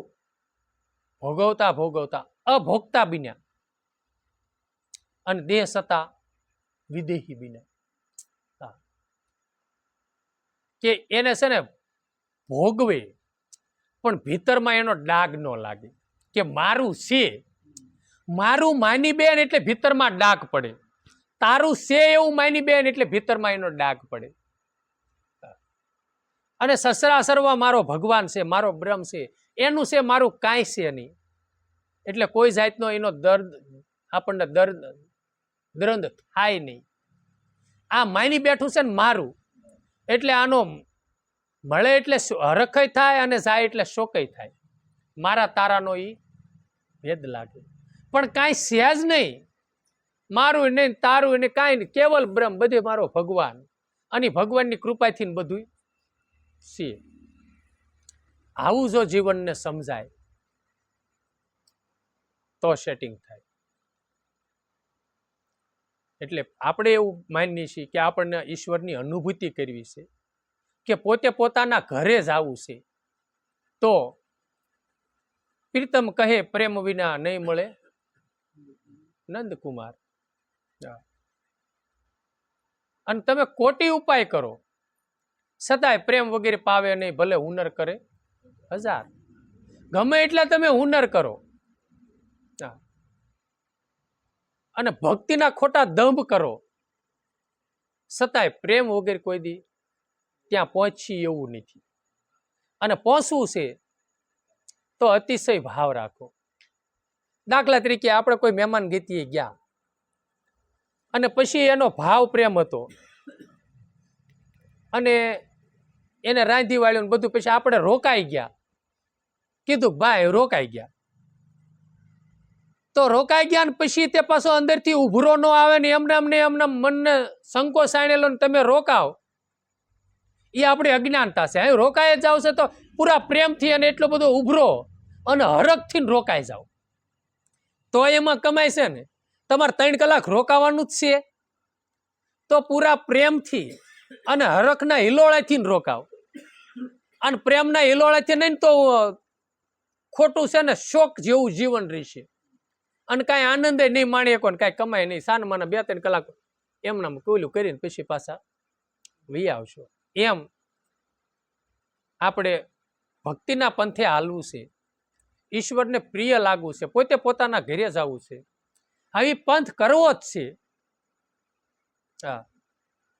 ભોગવતા ભોગવતા અભોગતા બન્યા અને દેહ છતાં વિદેહી બન્યા. કે એને છે ને ભોગવે પણ ભીતરમાં એનો ડાઘ ન લાગે કે મારું છે, મારું માની બેન એટલે ભીતરમાં ડાઘ પડે, તારું છે એવું માની બેન એટલે ભીતરમાં એનો ડાઘ પડે. અને સસરા સરવા મારો ભગવાન છે, મારો બ્રહ્મ છે, એનું છે મારું કાંઈ છે નહીં. એટલે કોઈ જાતનો એનો દર્દ આપણને દ્રંદ થાય નહીં. આ માની બેઠું છે ને મારું, એટલે આનો મળે એટલે હરખય થાય અને જાય એટલે શોકય થાય. મારા તારાનો ઈ ભેદ લાગે, પણ કાંઈ છે જ નહીં. મારું નહીં તારું એને કાંઈ નહીં, કેવલ બ્રહ્મ, બધે મારો ભગવાન. અને ભગવાનની કૃપાથી બધું છે. આવું જો જીવનને સમજાય તો સેટિંગ થાય. એટલે આપણે એવું માનીએ છીએ કે આપણને ઈશ્વરની અનુભૂતિ કરવી છે, કે પોતે પોતાના ઘરે જ આવું છે. તો પ્રીતમ કહે પ્રેમ વિના નહીં મળે નંદકુમાર. અને તમે કોટી ઉપાય કરો છતાંય પ્રેમ વગેરે પાવે નહીં, ભલે હુનર કરે હજાર. ગમે એટલા તમે હુનર કરો અને ભક્તિના ખોટા દંભ કરો છતાંય પ્રેમ વગેરે કોઈ દી ત્યાં પહોંચી એવું નથી. અને પહોંચવું છે તો અતિશય ભાવ રાખો. દાખલા તરીકે આપણે કોઈ મહેમાન ગતિએ ગયા અને પછી એનો ભાવ પ્રેમ હતો અને એને રાંધી વાળ્યું બધું, પછી આપણે રોકાઈ ગયા, કીધું ભાઈ રોકાઈ ગયા. તો રોકાઈ ગયા ને પછી તે પાછો અંદરથી ઉભરો ન આવે ને એમને મનને સંકોચ આણેલો ને તમે રોકાવ, એ આપણી અજ્ઞાનતા છે. અહીં રોકાઈ જાવ છે તો પૂરા પ્રેમથી અને એટલો બધો ઉભરો અને હરખથી રોકાઈ જાવ તો એમાં કમાય છે ને. તમારે 3 કલાક રોકાવાનું જ છે તો પૂરા પ્રેમથી અને હરખના હિલોળાથી રોકાવ. અને પ્રેમના હિલોળાથી નહીં તો ખોટું છે ને શોક જેવું જીવન રહેશે અને કાંઈ આનંદ નહીં માણી શકો ને કાંઈ કમાય નહીં. સાનમાના 2-3 કલાક એમનામ કોયલું કરીને પછી પાછા વી આવશો. એમ આપણે ભક્તિના પંથે હાલવું છે, ઈશ્વરને પ્રિય લાગવું છે, પોતે પોતાના ઘરે જવું છે, આવી પંથ કરવો જ છે.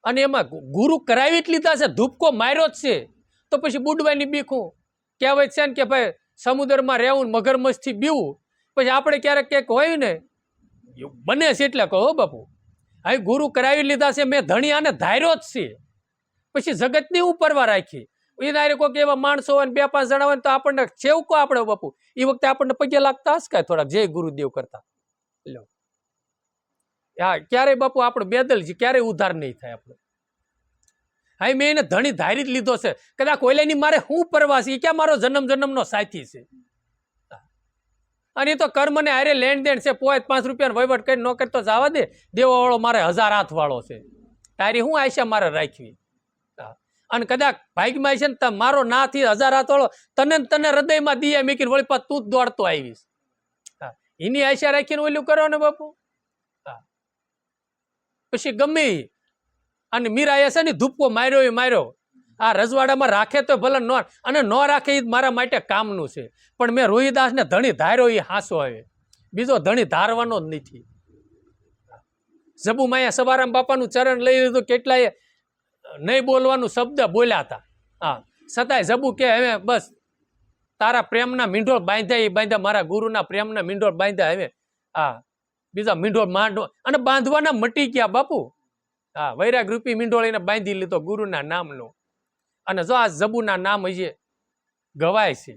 અને એમાં ગુરુ કરાવી જ લીધા છે, ધૂપકો માર્યો જ છે, તો પછી બુડવાની બીખું કહેવાય છે ને કે ભાઈ સમુદ્રમાં રહેવું મગરમચ્છથી બીવું. પછી આપણે ક્યારેક ક્યાંક હોય ને બને છે એટલે કહો બાપુ, હવે ગુરુ કરાવી લીધા છે, મેં ધણિયાને ધાર્યો જ છે, પછી જગતની હું પરવા રાખી. એના કોઈક એવા માણસો હોય ને 2-5 જણા હોય તો આપણને છેવકો આપણે બાપુ એ વખતે આપણને પગે લાગતા હશે કાંઈ થોડાક જય ગુરુદેવ કરતા. લો હા, ક્યારેય બાપુ આપણે બેદલ છે, ક્યારેય ઉધાર નહીં થાય આપણે. હા, મેં એને ધણી ધારી જ લીધો છે, કદાચ ઓલાની મારે શું પરવા છે, ક્યાં મારો જન્મ જન્મનો સાથી છે. અને એ તો કર્મને હારે લેણ દેણ છે, 5 રૂપિયાનો વહીવટ કરી ન કરી તો જવા દે, દેવા વાળો મારે 1000 હાથ વાળો છે, તારી હું આશા મારે રાખવી. અને કદાચ ભાગમાં છે ને મારો નાથી 1000 હાથ વાળો તને હૃદયમાં દિયા મૂકીને વળી પાછ તું જ દોડતો આવીશ. એની આશા રાખીને ઓલું કરો ને બાપુ. પછી ગમે અને મીરાએ છે ને ધૂપકો માર્યો એ માર્યો. આ રજવાડામાં રાખે તો ભલે ન, અને ન રાખે એ મારા માટે કામનું છે, પણ મેં રોહિદાસને ધણી ધાર્યો એ હાંસો આવે, બીજો ધણી ધારવાનો જ નથી. જબુમાયા સવારામ બાપાનું ચરણ લઈ લીધું, કેટલાય નહીં બોલવાનું શબ્દ બોલ્યા હતા. હા, છતાંય જબુ કે હવે બસ તારા પ્રેમના મીંઢોળ બાંધ્યા, એ બાંધ્યા, મારા ગુરુના પ્રેમના મીંઢોળ બાંધ્યા, હવે હા બીજા મીંઢોળ માંડો અને બાંધવાના મટી ગયા બાપુ. હા, વૈરાગ રૂપી મીંઢોળ એને બાંધી લીધો ગુરુના નામનો. અને જો આ જબુના નામ હજી ગવાય છે.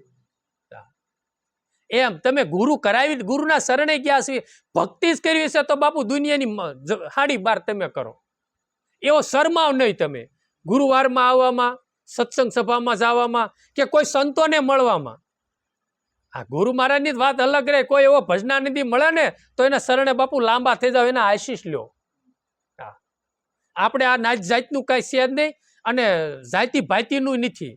એમ તમે ગુરુ કરાવી, ગુરુના શરણે ગયા છે, ભક્તિ જ કરવી છે તો બાપુ દુનિયાની હાડી બાર તમે કરો. એવો શરમાવ નહીં તમે ગુરુવારમાં આવવામાં, સત્સંગ સભામાં જવામાં, કે કોઈ સંતોને મળવામાં. આ ગુરુ મહારાજની વાત અલગ રહે, કોઈ એવો ભજનાનિધિ મળે ને તો એના શરણે બાપુ લાંબા થઈ જાવ, એના આશીષ લ્યો. આપણે આ નાત જાતનું કાંઈ છે જ નહીં, અને જાતિ ભાતિનું નથી,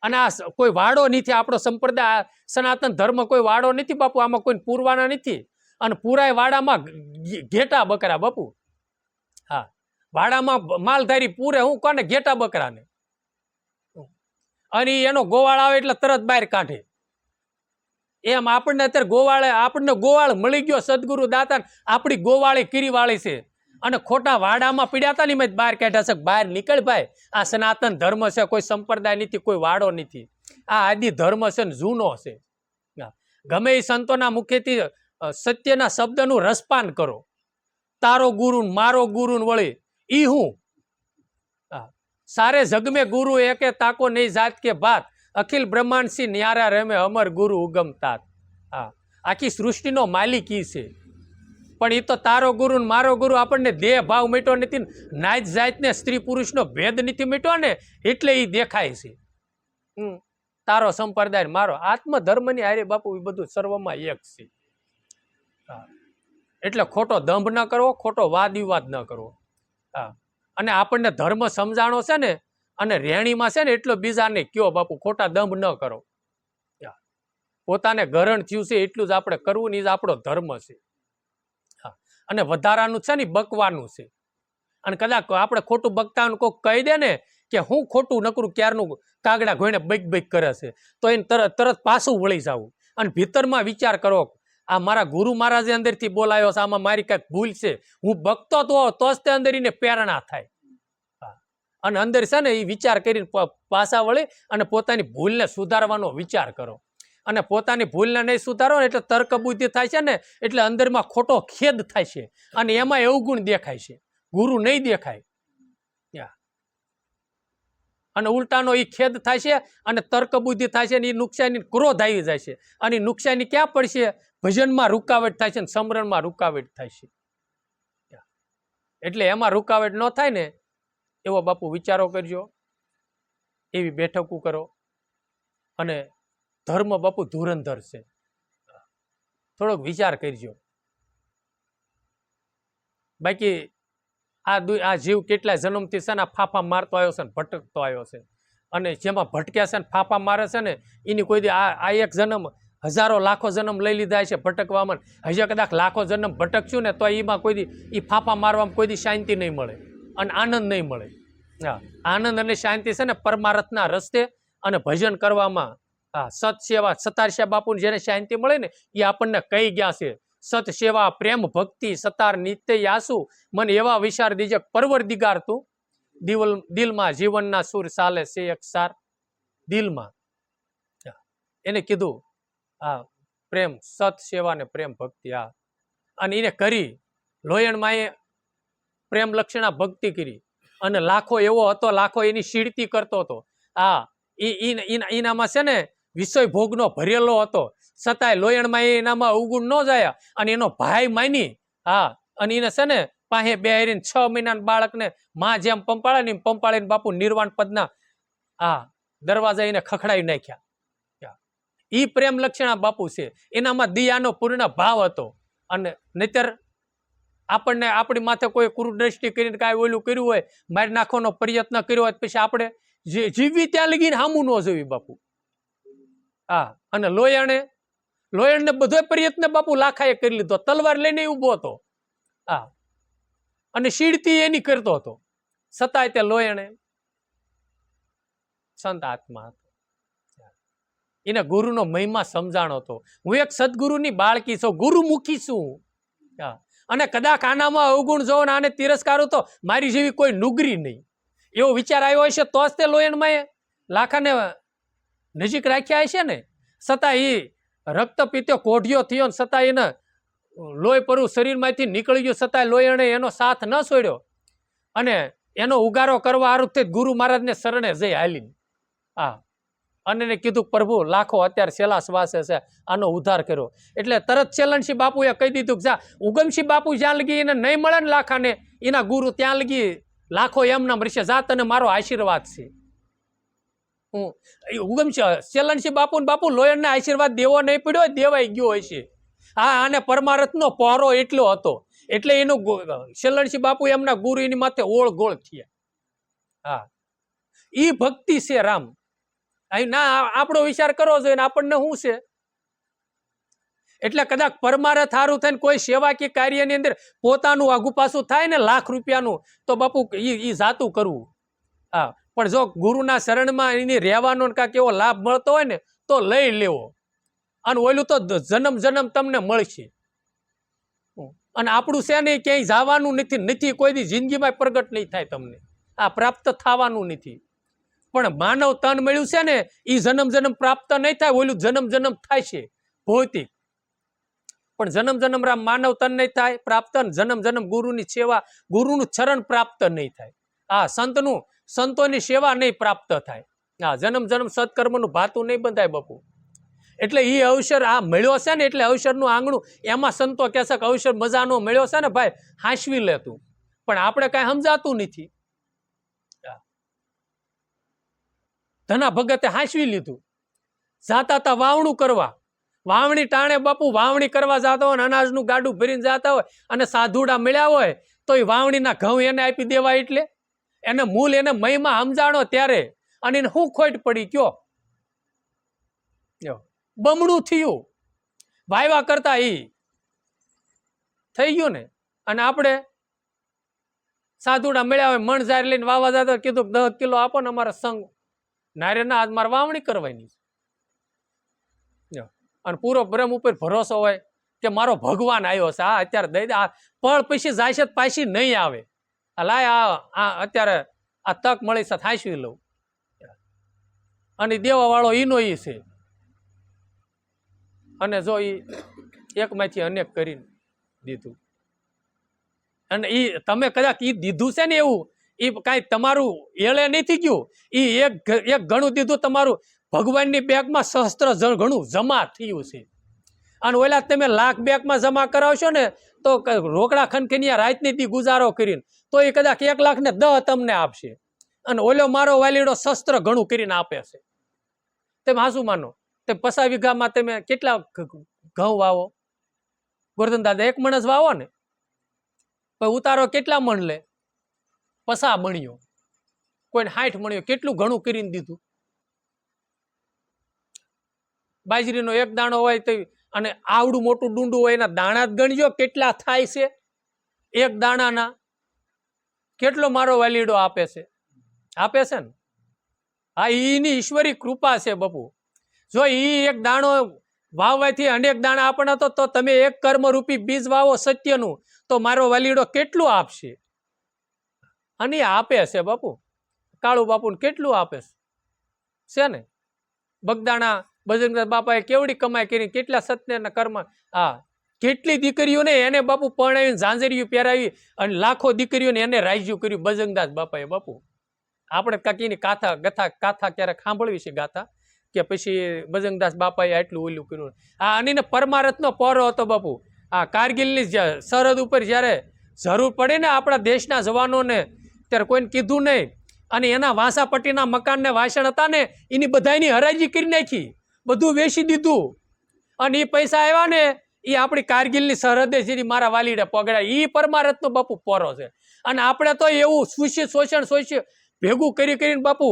અને આ કોઈ વાડો નથી. આપણો સંપ્રદાય સનાતન ધર્મ કોઈ વાડો નથી બાપુ, આમાં કોઈ પૂરવાના નથી. અને પૂરાય વાડામાં ઘેટા બકરા બાપુ. હા, વાડામાં માલધારી પૂરે હું કોને ઘેટા બકરાને, અને એનો ગોવાળ આવે એટલે તરત બહાર કાઢે. એમ આપણને અત્યારે આપણને ગોવાળ મળી ગયો સદગુરુ દાતા, આપણી ગોવાળી કીરીવાળી છે, અને ખોટા વાડામાં પીડ્યા હતા ને મેં બહાર કાઢ્યા છે. બહાર નીકળ ભાઈ, આ સનાતન ધર્મ છે, કોઈ સંપ્રદાય નથી, કોઈ વાડો નથી, આ આદિ ધર્મ છે ને જૂનો છે. ગમે એ સંતોના મુખેથી સત્યના શબ્દનું રસપાન કરો. તારો ગુરુ મારો ગુરુ વળી ઈ હું, સારે જગમે ગુરુ એકે તાકો નહીં જાત કે ભાત, અખિલ બ્રહ્માંડ સી ન્યારા રમે અમર ગુરુ ઉગમ તાત. હા, આખી સૃષ્ટિનો માલિક ઈ છે, પણ એ તો તારો ગુરુ ને મારો ગુરુ આપણને દેહ ભાવ મીટો નથી, નાત જાતને સ્ત્રી પુરુષનો ભેદ નથી મીટો ને, એટલે એ દેખાય છે. તારો સંપ્રદાય મારો આત્મધર્મની હારે બાપુ એ બધું સર્વમાં એક છે. એટલે ખોટો દંભ ન કરવો, ખોટો વાદ વિવાદ ન કરવો. હા, અને આપણને ધર્મ સમજાણો છે ને, અને રેણીમાં છે ને એટલો બીજાને કયો બાપુ, ખોટા દંભ ન કરો. પોતાને ગરણ થયું છે એટલું જ આપણે કરવું ને, એ જ આપણો ધર્મ છે. અને વધારાનું છે ને બકવાનું છે. અને કદાચ આપણે ખોટું બકતા કોઈક કહી દે ને કે હું ખોટું નકરું ક્યારનું કાગડા ઘોઈને બૈક બૈક કરે છે, તો એને તરત પાછું વળી જવું, અને ભીતરમાં વિચાર કરો, આ મારા ગુરુ મહારાજે અંદરથી બોલાયો છે, આમાં મારી કાંઈક ભૂલ છે, હું બકતો તો જ તે અંદર એને પ્રેરણા થાય. અને અંદર છે ને એ વિચાર કરીને પાછા વળી અને પોતાની ભૂલને સુધારવાનો વિચાર કરો. અને પોતાની ભૂલને નહીં સુધારો ને એટલે તર્ક બુદ્ધિ થાય છે ને, એટલે અંદરમાં ખોટો ખેદ થાય છે, અને એમાં એવું ગુણ દેખાય છે, ગુરુ નહીં દેખાય. અને ઉલટાનો એ ખેદ થાય છે, અને તર્ક બુદ્ધિ થાય છે, અને એ નુકસાની ક્રોધ આવી જાય છે, અને નુકસાની ક્યાં પડશે? ભજનમાં રૂકાવટ થાય છે, અને સમરણમાં રૂકાવટ થાય છે. એટલે એમાં રૂકાવટ ન થાય ને એવો બાપુ વિચારો કરજો, એવી બેઠકો કરો. અને ધર્મ બાપુ ધુરંધર છે, થોડોક વિચાર કરજો. બાકી આ જીવ કેટલા જન્મથી છે ને ફાફા મારતો આવ્યો છે ને ભટકતો આવ્યો છે, અને જેમાં ભટક્યા છે ને ફાફા મારે છે ને એની કોઈ આ એક જન્મ હજારો લાખો જન્મ લઈ લીધા છે ભટકવામાં. હજી કદાચ લાખો જન્મ ભટકશું ને તો એમાં કોઈ દી એ ફાફા મારવામાં કોઈ દી શાંતિ નહીં મળે અને આનંદ નહીં મળે. હા, આનંદ અને શાંતિ છે ને પરમાર્થના રસ્તે અને ભજન કરવામાં. હા, સત સેવા સતારશા બાપુને જેને શાંતિ મળે ને એ આપણને કહી ગયા છે, સત સેવા પ્રેમ ભક્તિ સતાર નિત્ય યાસુ મન એવા વિચાર દીજે પરવરદિગાર તું દિલમાં જીવનના સુર ચાલે છે એક સાર દિલમાં. એને કીધું આ પ્રેમ સત સેવા ને પ્રેમ ભક્તિ આ, અને એને કરી લોયણમાં એ પ્રેમ લક્ષણા ભક્તિ કરી અને લાખો એવો હતો, લાખો એની શીડતી કરતો હતો. એનામાં છે ને વિષય ભોગનો ભરેલો હતો, છતાંય લોયણમાં એનામાં અવગુણ ન જાય અને એનો ભાઈ માની અને એને છે ને પાસે બેહારીને 6 મહિનાના બાળકને માં જેમ પંપાળે ને પંપાળીને બાપુ નિર્વાણ પદના દરવાજા એને ખખડાવી નાખ્યા. ઈ પ્રેમ લક્ષણા બાપુ છે, એનામાં દયાનો પૂર્ણ ભાવ હતો. અને નહીતર આપણને આપણી માથે કોઈ કુરુદ્રષ્ટિ કરીને કાંઈ ઓલું કર્યું હોય, મારી નાખવાનો પ્રયત્ન કર્યો હોય, પછી આપણે જીવવી ત્યાં લગીને હામું ન જોવી બાપુ. અને લોયણને બધો પ્રયત્ન બાપુ લાખાએ કરી લીધો, તલવાર લઈને ઉભો હતો અને શીડતી એની કરતો હતો, છતાંય તે લોયણે સંત આત્મા હતો. એને ગુરુનો મહિમા સમજાણો હતો. હું એક સદગુરુની બાળકી છું, ગુરુમુખી છું. અને કદાચ આનામાં અવગુણ જોવો ને આને તિરસ્કારો તો મારી જેવી કોઈ નુગરી નહીં, એવો વિચાર આવ્યો હશે તો જ તે લોયણમાં લાખાને નજીક રાખ્યા હશે ને. છતાં એ રક્ત પીત્યો કોઢિયો થયો ને છતાં એને લોહી પરુ શરીરમાંથી નીકળી ગયું, છતાં લોયણે એનો સાથ ન છોડ્યો અને એનો ઉગારો કરવા આરોપ ગુરુ મહારાજને શરણે જઈ હાલીને અને કીધું પ્રભુ લાખો અત્યારે છેલ્લા શ્વાસે છે, આનો ઉદ્ધાર કર્યો. એટલે તરત ચેલનસિંહ બાપુએ કહી દીધું કે જા ઉગમસિંહ બાપુ જ્યાં લગી એને નહીં મળે ને લાખાને એના ગુરુ ત્યાં લગી લાખો એમના મળશે, જા તને મારો આશીર્વાદ છે. ઉગમસિંહ ચેલનસિંહ બાપુ ને બાપુ લોયણને આશીર્વાદ દેવો નહીં પડ્યો, દેવાઈ ગયો હશે. આને પરમારથનો પહોરો એટલો હતો એટલે એનું ચેલનસિંહ બાપુ એમના ગુરુ એની માથે ઓળ ગોળ થયા. ઈ ભક્તિ છે રામ. ના આપણો વિચાર કરવો જોઈએ ને આપણને શું છે. એટલે કદાચ પરમારથ સારું થઈને કોઈ સેવાકીય કાર્યની અંદર પોતાનું આગુ પાછું થાય ને લાખ રૂપિયાનું તો બાપુ ઈ જાતું કરવું. પણ જો ગુરુના શરણમાં એની રહેવાનો કાંઈક એવો લાભ મળતો હોય ને તો લઈ લેવો, અને ઓલું તો જન્મ જન્મ તમને મળશે. અને આપણું છે ને ક્યાંય જવાનું નથી, કોઈ દી જિંદગીમાં પ્રગટ નહીં થાય, તમને પ્રાપ્ત થવાનું નથી. પણ માનવ તન મળ્યું છે ને એ જન્મ જન્મ પ્રાપ્ત નહીં થાય, ઓલું જન્મ જન્મ થાય છે ભૌતિક. પણ જન્મ જન્મ માનવ તન નહીં થાય પ્રાપ્ત, જન્મ જન્મ ગુરુની સેવા ગુરુનું ચરણ પ્રાપ્ત નહીં થાય. સંતોની સેવા નહીં પ્રાપ્ત થાય. જન્મ જન્મ સત્કર્મનું ભાતું નહીં બંધાય બાપુ. એટલે એ અવસર મળ્યો છે ને, એટલે અવસરનું આંગણું એમાં સંતો કહે છે કે અવસર મજાનો મળ્યો છે ને ભાઈ હાંસવી લેતું, પણ આપણે કાંઈ સમજાતું નથી. ધના ભગતે હાંસવી લીધું, જાતા હતા વાવણું કરવા, વાવણી ટાણે બાપુ વાવણી કરવા જતા હોય, અનાજનું ગાડું ભરીને જતા હોય અને સાધુડા મળ્યા હોય તો એ વાવણીના ઘઉં એને આપી દેવા. એટલે એને મૂળ એને મહિમા સમજાણો ત્યારે, અને એને શું ખોટ પડી કયો, બમણું થયું. વાયવા કરતા ઈ થઈ ગયું ને. અને આપણે સાધુડા મળ્યા હોય મણ જાર લઈને વાવા જતા, કીધું 10 કિલો આપો ને અમારા સંગ. નારે ના આજ મારે વાવણી કરવાની. અને પૂરો બ્રહ્મ ઉપર ભરોસો હોય કે મારો ભગવાન આવ્યો છે, અત્યારે દઈ દે, પળ પછી જાય છે પાછી નહીં આવે, લાય અત્યારે આ તક મળી છે હાંસવી લઉં. અને દેવા વાળો ઈનો ઈ છે. અને જો ઈ એકમાંથી અનેક કરી દીધું, અને ઈ તમે કદાચ ઈ દીધું છે ને એવું એ કાંઈ તમારું એળે નથી ગયું, એ એક ઘણું દીધું તમારું ભગવાનની બેગમાં સહસ્ત્ર ઘણું જમા થયું છે. અને ઓલા તમે લાખ બેગમાં જમા કરાવશો ને તો રોકડા ખનખનિયા રાતની દી ગુજારો કરીને તો એ કદાચ 1 લાખ ને 10 તમને આપશે, અને ઓલો મારો વાલીડો શસ્ત્ર ઘણું કરીને આપે છે. તમે હાસુ માનો, તે 50 વીઘામાં તમે કેટલા ઘઉં વાવો? ગોરધન દાદા 1 મણ જ વાવો ને, પણ ઉતારો કેટલા મણ લે? 50 મણ્યો, કોઈને 60 મણ્યો, કેટલું ઘણું કરીને દીધું. બાજરીનો 1 દાણો હોય તો અને આવડું મોટું ડુંડું હોય એના દાણા જ ગણજો કેટલા થાય છે. 1 દાણાના કેટલો મારો વાલીડો આપે છે ને. એની ઈશ્વરી કૃપા છે બાપુ. જો ઈ 1 દાણો વાવવાથી અનેક દાણા આપણા તો તમે એક કર્મરૂપી બીજ વાવો સત્યનું, તો મારો વાલીડો કેટલું આપશે? અને આપે છે બાપુ, કાળુ બાપુ કેટલું આપે છે ને. બગદાણા બજરંગદાસ બાપાએ કેવડી કમાઈ કરી, કેટલા સત્યના કર્મ. હા, કેટલી દીકરીઓને એને બાપુ પરણાવીને ઝાંઝરિયું પહેરાવી, અને લાખો દીકરીઓને એને રાયજ્યું કર્યું બજરંગદાસ બાપાએ બાપુ. આપણે કાકીની કાથા ક્યારેક સાંભળવી છે ગાથા, કે પછી બજરંગદાસ બાપાએ આટલું ઓલું કર્યું. આ અને પરમારથનો પહોરો હતો બાપુ. આ કારગિલની સરહદ ઉપર જ્યારે જરૂર પડે ને આપણા દેશના જવાનોને, ત્યારે કોઈને કીધું નહીં, અને એના વાંસાપટ્ટીના મકાનને વાસણ હતા ને એની બધાની હરાજી કરી નાખી, બધું વેચી દીધું. અને એ પૈસા આવ્યા ને એ આપણી કારગિલની સરહદે જેની મારા વાલીડે પગડાય, એ પરમારથનો બાપુ પોરો છે. અને આપણે તો એવું શોષણ ભેગું કરીને બાપુ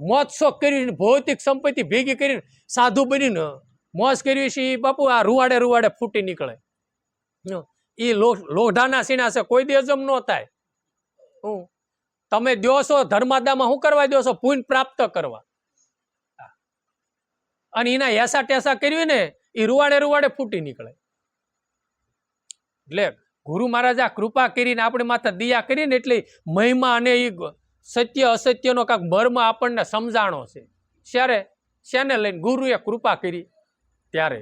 મોજ શોખ કરીને ભૌતિક સંપત્તિ ભેગી કરીને સાધુ બનીને મોજ કરવી છે એ બાપુ આ રૂવાડે ફૂટી નીકળે. એ લોઢાના સીણા છે, કોઈ દેજમ ન થાય. તમે દો છો ધર્માદામાં શું કરવા દો છો? પુણ્ય પ્રાપ્ત કરવા. અને એના હેસા ટેસા કરવી ને એ રૂવાડે ફૂટી નીકળે. એટલે ગુરુ મહારાજ આ કૃપા કરીને આપણે માથે દયા કરીને એટલે મહિમા અને એ સત્ય અસત્યનો કાંક મર્મ આપણને સમજાણો છે. ત્યારે શેને લઈને? ગુરુએ કૃપા કરી ત્યારે.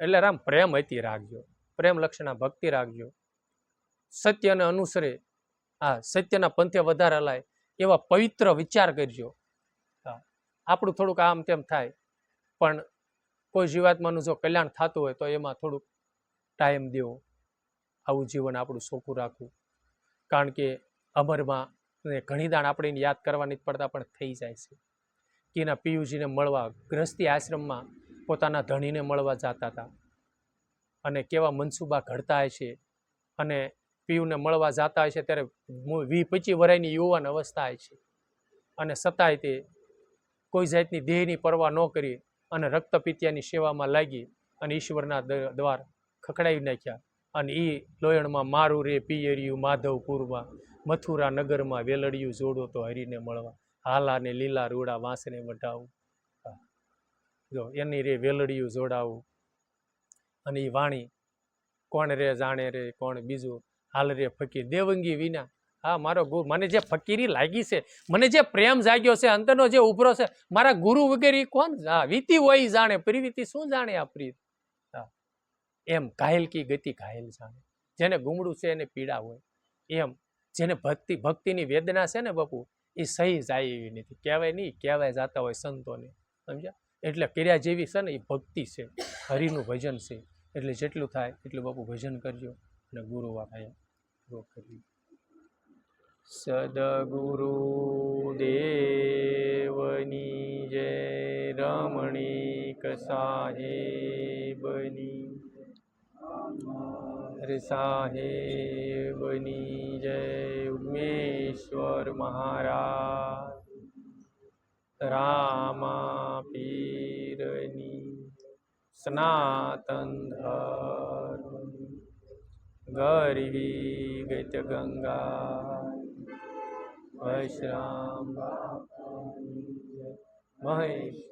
એટલે રામ પ્રેમ હતી રાખજો, પ્રેમ લક્ષણા ભક્તિ રાખજો, સત્યને અનુસરે, હા સત્યના પંથે વધારે લાય એવા પવિત્ર વિચાર કરજો. આપણું થોડુંક આમ તેમ થાય, પણ કોઈ જીવાત્માનું જો કલ્યાણ થતું હોય તો એમાં થોડુંક ટાઈમ દેવો, આવું જીવન આપણું સોખું રાખવું. કારણ કે અમરમાં ઘણી દાણ આપણે એને યાદ કરવાની જ પડતા પણ થઈ જાય છે. કે એના પિયુજીને મળવા ગ્રસ્તી આશ્રમમાં પોતાના ધણીને મળવા જતા હતા, અને કેવા મનસુબા ઘડતા હોય છે, અને પિયુને મળવા જતા હોય છે ત્યારે 20-25 વર્ષની યુવાન અવસ્થા હોય છે, અને છતાંય તે કોઈ જાતની દેહની પરવા ન કરી અને રક્તપિત્યાની સેવામાં લાગી અને ઈશ્વરના દ્વાર ખખડાવી નાખ્યા. અને એ લોયણમાં મારું રે પિયરિયું માધવપુરમાં, મથુરા નગરમાં વેલડિયું જોડો તો હરીને મળવા, હાલા ને લીલા રૂડા વાંસને વઢાવું. જો એની રે વેલડિયું જોડાવું. અને એ વાણી કોણ રે જાણે રે કોણ બીજું, હાલ રે ફકીર દેવંગી વિના. હા, મારો ગુરુ, મને જે ફકીરી લાગી છે, મને જે પ્રેમ જાગ્યો છે, અંતરનો જે ઉભરો છે, મારા ગુરુ વગેરે કોણ? હા, વીતી હોય જાણે, પ્રીતિ શું જાણે આ પ્રીત. હા, એમ ઘાયલ કી ગતિ ઘાયલ જાણે. જેને ગુમડું છે એને પીડા હોય, એમ જેને ભક્તિની વેદના છે ને બાપુ, એ સહી જાય એવી નથી. કહેવાય નહીં, કહેવાય જાતા હોય સંતોને, સમજ્યા? એટલે કર્યા જેવી છે ને એ ભક્તિ છે, હરિનું ભજન છે. એટલે જેટલું થાય એટલું બાપુ ભજન કરજો અને ગુરુ વાળા કરજો. સદગુરુ દેવની જય, રમણીક સાહેબની, સાહેબની જય, ઉમેશ્વર મહારાજ, રામા પીરની, સનાતન ધર્મ, ગરવી ગત ગંગા, વૈશ્રામ મહેશ